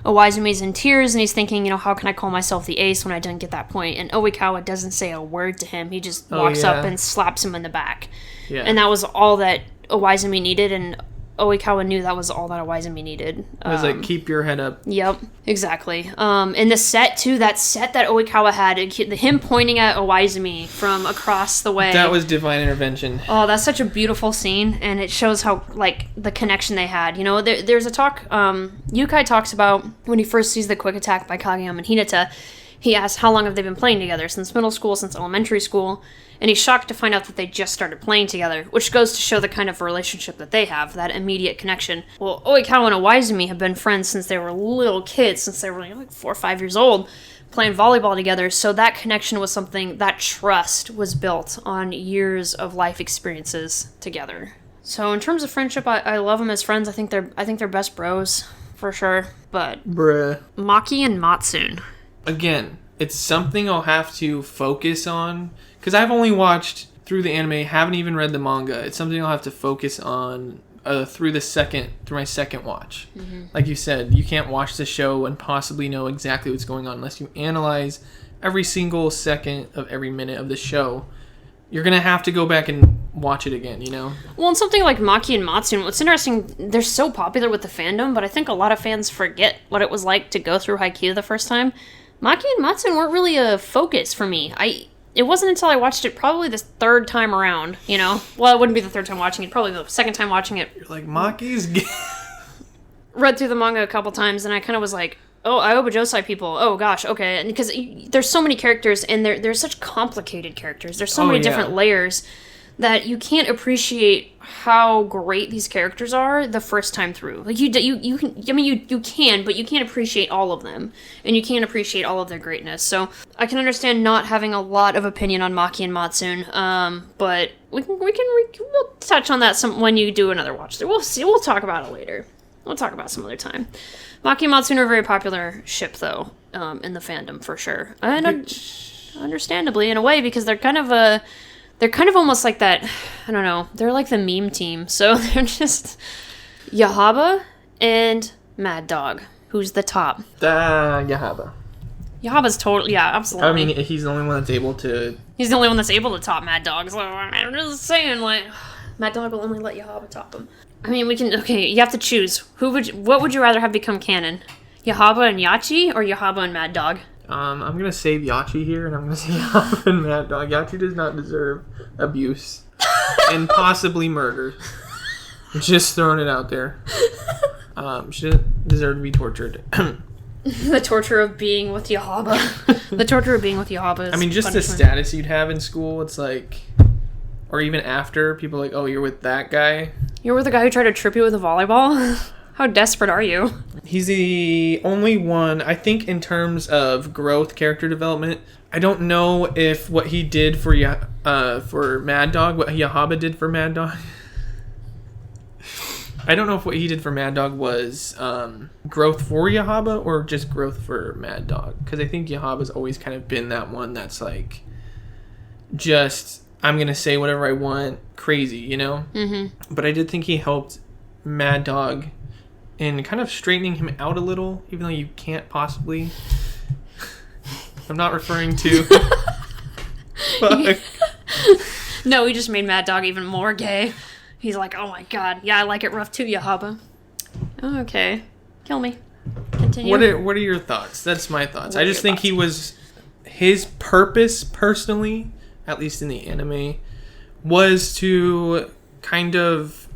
Iwaizumi's in tears, and he's thinking, how can I call myself the ace when I didn't get that point? And Oikawa doesn't say a word to him. He just walks up and slaps him in the back. Yeah. And that was all that Iwaizumi needed, and Oikawa knew that was all that Iwaizumi needed. It was like, keep your head up. Yep, exactly. And the set, too, that set that Oikawa had, him pointing at Iwaizumi from across the way. That was divine intervention. Oh, that's such a beautiful scene, and it shows how, like, the connection they had. There's a talk, Yukai talks about when he first sees the quick attack by Kageyama and Hinata. He asks how long have they been playing together, since middle school, since elementary school, and he's shocked to find out that they just started playing together, which goes to show the kind of relationship that they have, that immediate connection. Well, Oikawa and Iwaizumi have been friends since they were little kids, since they were like 4 or 5 years old, playing volleyball together, so that connection was something, that trust was built on years of life experiences together. So in terms of friendship, I love them as friends. I think they're best bros, for sure, but... Bruh. Maki and Matsune. Again, it's something I'll have to focus on, because I've only watched through the anime, haven't even read the manga. It's something I'll have to focus on through my second watch. Mm-hmm. Like you said, you can't watch the show and possibly know exactly what's going on unless you analyze every single second of every minute of the show. You're going to have to go back and watch it again, Well, and something like Maki and Matsune, what's interesting, they're so popular with the fandom, but I think a lot of fans forget what it was like to go through Haikyuu the first time. Maki and Matsune weren't really a focus for me. It wasn't until I watched it probably the third time around, Well, it wouldn't be the third time watching it, probably the second time watching it. You're like, Maki's... Read through the manga a couple times, and I kind of was like, oh, Ioba Josai people, oh gosh, okay. And because there's so many characters, and they're such complicated characters. There's so many different layers that you can't appreciate how great these characters are the first time through. Like, you can, but you can't appreciate all of them, and you can't appreciate all of their greatness. So I can understand not having a lot of opinion on Maki and Matsune, but we'll touch on that when you do another watch. We'll see. We'll talk about it later. We'll talk about it some other time. Maki and Matsune are a very popular ship, though, in the fandom for sure, and understandably in a way, because they're kind of almost like that, I don't know, they're like the meme team. So they're just Yahaba and Mad Dog. Who's the top? Yahaba. Yahaba's totally, yeah, absolutely. I mean, he's the only one that's able to... He's the only one that's able to top Mad Dog. So I'm just saying, like, Mad Dog will only let Yahaba top him. I mean, okay, you have to choose. What would you rather have become canon? Yahaba and Yachi or Yahaba and Mad Dog? I'm going to save Yachi here, and I'm going to say Yahaba and Mad Dog. Yachi does not deserve abuse and possibly murder. Just throwing it out there. She doesn't deserve to be tortured. The torture of being with Yahaba. The torture of being with Yahaba is I mean, just punishment. the status you'd have in school, it's like... Or even after, people are like, oh, you're with that guy? You're with the guy who tried to trip you with a volleyball? How desperate are you? He's the only one, I think, in terms of growth, character development. I don't know if what he did for Mad Dog, what Yahaba did for Mad Dog. I don't know if what he did for Mad Dog was growth for Yahaba or just growth for Mad Dog. Because I think Yahaba's always kind of been that one that's like, just, I'm going to say whatever I want, crazy, you know? Mm-hmm. But I did think he helped Mad Dog in kind of straightening him out a little, even though you can't possibly. I'm not referring to. Fuck. No, he just made Mad Dog even more gay. He's like, oh my god, yeah, I like it rough too, Yahaba. Oh, okay, kill me. Continue. What are your thoughts? That's my thoughts. I just think his purpose, personally, at least in the anime, was to kind of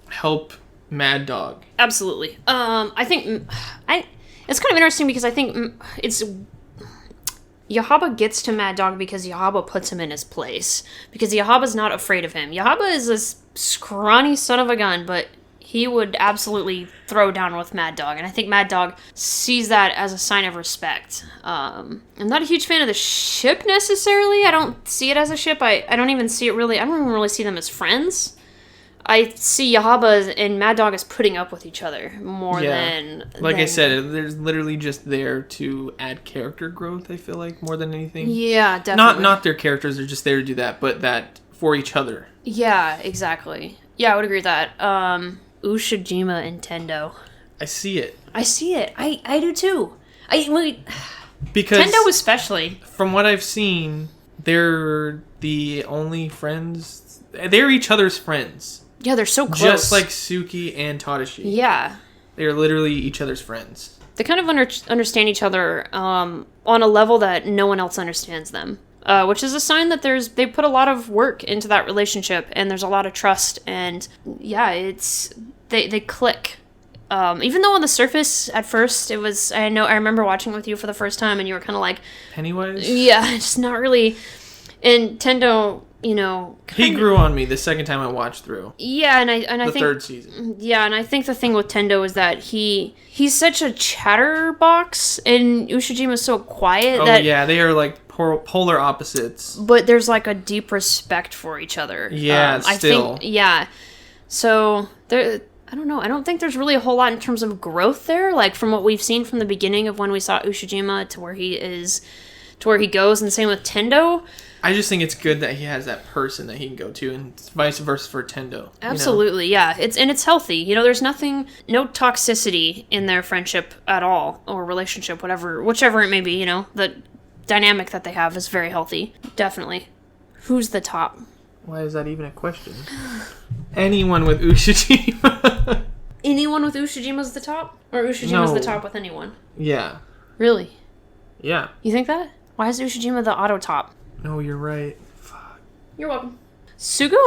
help Mad Dog. Absolutely. I think it's kind of interesting because I think it's Yahaba gets to Mad Dog because Yahaba puts him in his place. Because Yahaba's not afraid of him. Yahaba is this scrawny son of a gun, but he would absolutely throw down with Mad Dog. And I think Mad Dog sees that as a sign of respect. I'm not a huge fan of the ship necessarily. I don't see it as a ship. I don't even see it really. I don't even really see them as friends. I see Yahaba and Mad Dog as putting up with each other more than... I said, they're literally just there to add character growth, I feel like, more than anything. Yeah, definitely. Not their characters, they're just there to do that, but that for each other. Yeah, exactly. Yeah, I would agree with that. Ushijima and Tendo. I see it. I do too. Because Tendo especially. From what I've seen, they're the only friends... They're each other's friends. Yeah, they're so close. Just like Suki and Tadashi. Yeah. They're literally each other's friends. They kind of understand each other on a level that no one else understands them. Which is a sign that they put a lot of work into that relationship, and there's a lot of trust, and yeah, they click. Even though on the surface, at first, it was, I remember watching it with you for the first time, and you were kind of like... Pennywise? Yeah, it's not really... And Tendo... he grew on me the second time I watched through. Yeah, and I think the third season. Yeah, and I think the thing with Tendo is that he's such a chatterbox, and Ushijima's so quiet that yeah, they are like polar opposites. But there's like a deep respect for each other. Yeah, still. I think, yeah. So there, I don't know. I don't think there's really a whole lot in terms of growth there. Like from what we've seen from the beginning of when we saw Ushijima to where he goes, and the same with Tendo. I just think it's good that he has that person that he can go to, and vice versa for Tendo. Absolutely, yeah. It's healthy. There's no toxicity in their friendship at all, or relationship, whichever it may be. The dynamic that they have is very healthy. Definitely. Who's the top? Why is that even a question? Anyone with Ushijima. Anyone with Ushijima's the top, or Ushijima's the top with anyone? Yeah. Really? Yeah. You think that? Why is Ushijima the auto top? No, you're right. Fuck. You're welcome. Suga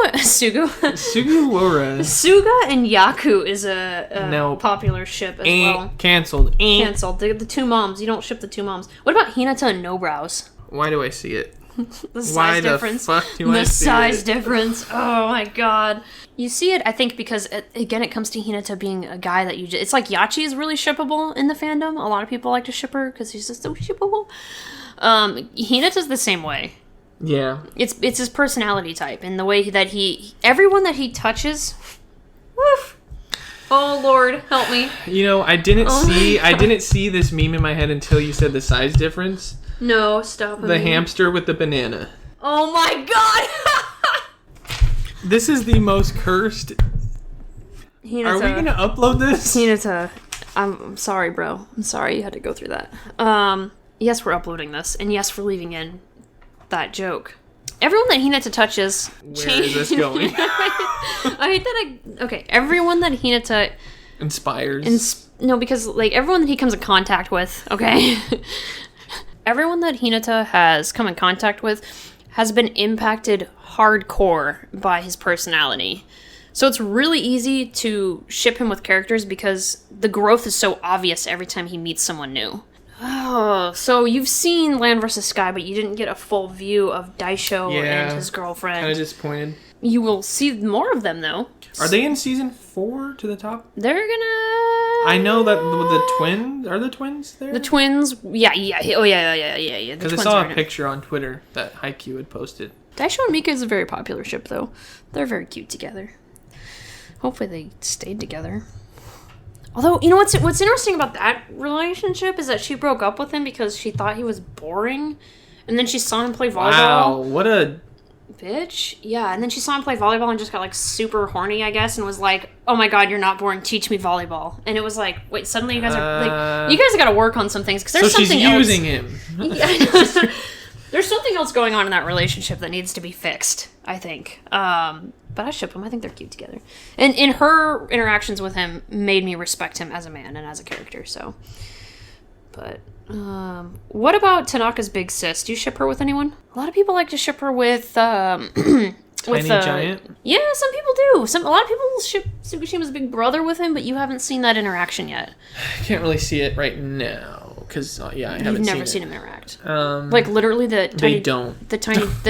and Yaku is a popular ship as well. Cancelled. Cancelled. The two moms. You don't ship the two moms. What about Hinata and No Brows? Why do I see it? The size difference. Why the fuck do I see it? The size difference. Oh my god. You see it, I think, because, again, it comes to Hinata being a guy that you just... It's like Yachi is really shippable in the fandom. A lot of people like to ship her because he's just so shippable. Hinata's the same way. Yeah. It's his personality type and the way that everyone that he touches, woof. Oh Lord, help me. I didn't see this meme in my head until you said the size difference. No, stop. The hamster with the banana. Oh my god. This is the most cursed. Hinata. Are we going to upload this? Hinata. I'm sorry, bro. I'm sorry you had to go through that. Yes, we're uploading this, and yes, we're leaving in that joke. Everyone that Hinata touches... Where is this going? I hate that Okay, everyone that Hinata... Inspires. No, because, like, everyone that he comes in contact with, okay? Everyone that Hinata has come in contact with has been impacted hardcore by his personality. So it's really easy to ship him with characters because the growth is so obvious every time he meets someone new. Oh, so you've seen Land vs. Sky, but you didn't get a full view of Daisho and his girlfriend. Kind of disappointed. You will see more of them, though. Are they in season 4 to the top? They're gonna... I know that the twins... Are the twins there? The twins... Yeah. Oh, yeah. Because I saw a picture on Twitter that Haikyuu had posted. Daisho and Mika is a very popular ship, though. They're very cute together. Hopefully they stayed together. Although, you know what's interesting about that relationship is that she broke up with him because she thought he was boring. And then she saw him play volleyball. Wow, what a... Bitch. Yeah, and then she saw him play volleyball and just got, like, super horny, I guess, and was like, oh my god, you're not boring, teach me volleyball. And it was like, wait, suddenly you guys are, like, you guys got to work on some things, because there's something else. So she's using him. Yeah, there's something else going on in that relationship that needs to be fixed, I think. But I ship them. I think they're cute together. And in her interactions with him made me respect him as a man and as a character, so. But, what about Tanaka's big sis? Do you ship her with anyone? A lot of people like to ship her with, Tiny Giant? Yeah, some people do. A lot of people ship Tsukushima's big brother with him, but you haven't seen that interaction yet. I can't really see it right now. Because, I haven't seen it. You've never seen him interact. Like, literally, the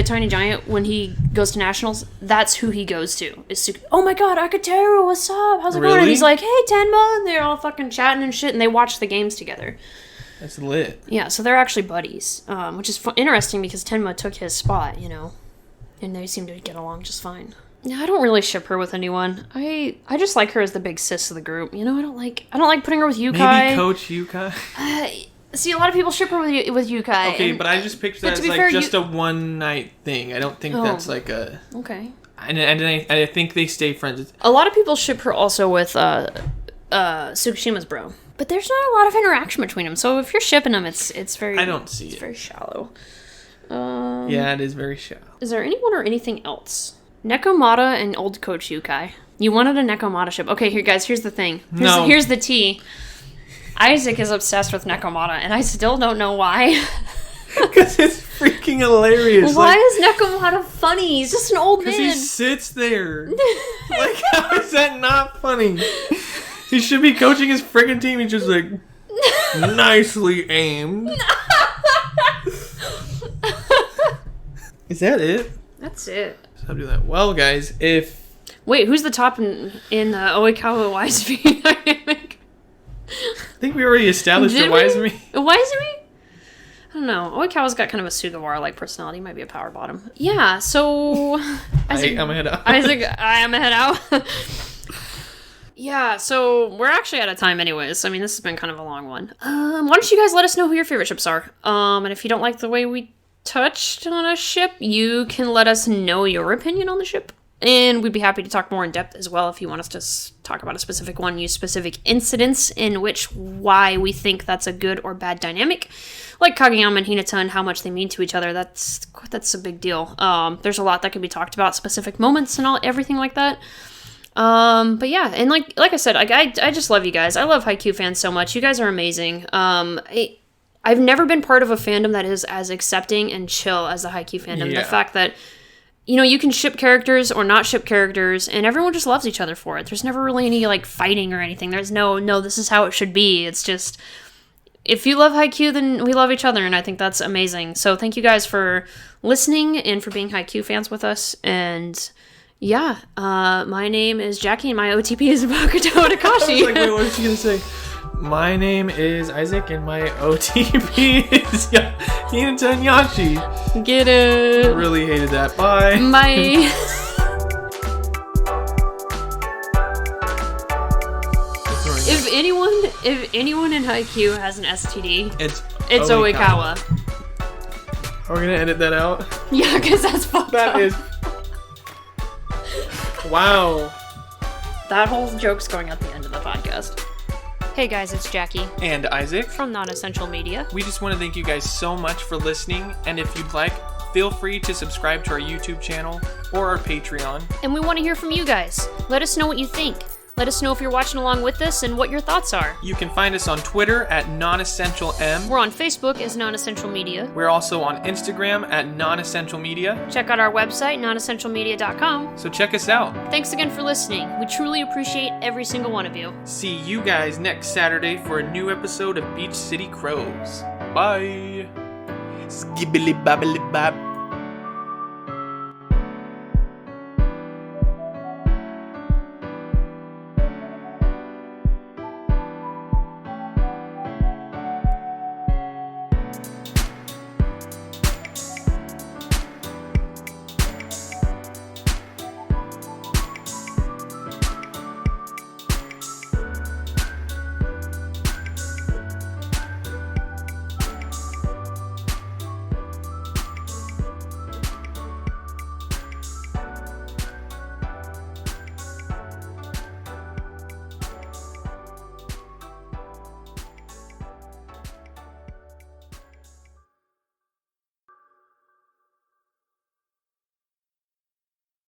tiny giant, when he goes to nationals, that's who he goes to. Oh my god, Akateru, what's up? How's it going? And he's like, hey, Tenma, and they're all fucking chatting and shit, and they watch the games together. That's lit. Yeah, so they're actually buddies, which is interesting because Tenma took his spot, you know, and they seem to get along just fine. Yeah, I don't really ship her with anyone. I just like her as the big sis of the group. You know, I don't like putting her with Yukai. Maybe Coach Yukai. See, a lot of people ship her with Yukai. Okay, but I just picture that as like just a one night thing. I don't think that's like a... Okay. And I think they stay friends. A lot of people ship her also with Tsukushima's bro. But there's not a lot of interaction between them. So if you're shipping them, it's very... I don't see it. It's very shallow. Yeah, it is very shallow. Is there anyone or anything else? Nekomata and old Coach Yukai. You wanted a Nekomata ship. Okay, here, guys, here's the thing. Here's the tea. Isaac is obsessed with Nekomata, and I still don't know why. Because it's freaking hilarious. Why is Nekomata funny? He's just an old man. Because he sits there. Like, how is that not funny? He should be coaching his friggin' team. He's just like, nicely aimed. Is that it? That's it. So do that. Well, guys, wait, who's the top in Oikawa Wisevi dynamic? I think we already established a Wisevi. A Wisevi? I don't know. Oikawa's got kind of a Sugawara-like personality. Might be a power bottom. Yeah, so... I'm a head out. Isaac, I am a head out. Yeah, so we're actually out of time anyways. I mean, this has been kind of a long one. Why don't you guys let us know who your favorite ships are? And if you don't like the way we touched on a ship, you can let us know your opinion on the ship. And we'd be happy to talk more in depth as well if you want us to talk about a specific one, use specific incidents in why we think that's a good or bad dynamic. Like Kageyama and Hinata and how much they mean to each other. That's a big deal. There's a lot that can be talked about, specific moments and everything like that. But yeah, and like I said, I just love you guys. I love Haikyuu fans so much. You guys are amazing. I've never been part of a fandom that is as accepting and chill as the Haikyuu fandom. Yeah. The fact that, you know, you can ship characters or not ship characters, and everyone just loves each other for it. There's never really any, like, fighting or anything. There's no, this is how it should be. It's just, if you love Haikyuu, then we love each other, and I think that's amazing. So thank you guys for listening and for being Haikyuu fans with us, and... yeah, my name is Jackie, and my OTP is Bakuto Takashi. I was like, wait, what was she gonna say? My name is Isaac, and my OTP is Hinata and Yashi. Get it. I really hated that. Bye. Bye. If anyone in Haikyuu has an STD, it's Oikawa. Are we gonna edit that out? Yeah, because that's fucked up. That is... Wow. That whole joke's going at the end of the podcast. Hey guys, it's Jackie. And Isaac. From Nonessential Media. We just want to thank you guys so much for listening, and if you'd like, feel free to subscribe to our YouTube channel or our Patreon. And we want to hear from you guys. Let us know what you think. Let us know if you're watching along with us and what your thoughts are. You can find us on Twitter at NonessentialM. We're on Facebook as Nonessential Media. We're also on Instagram at Nonessential Media. Check out our website, nonessentialmedia.com. So check us out. Thanks again for listening. We truly appreciate every single one of you. See you guys next Saturday for a new episode of Beach City Crows. Bye. Skibbly babbly bab.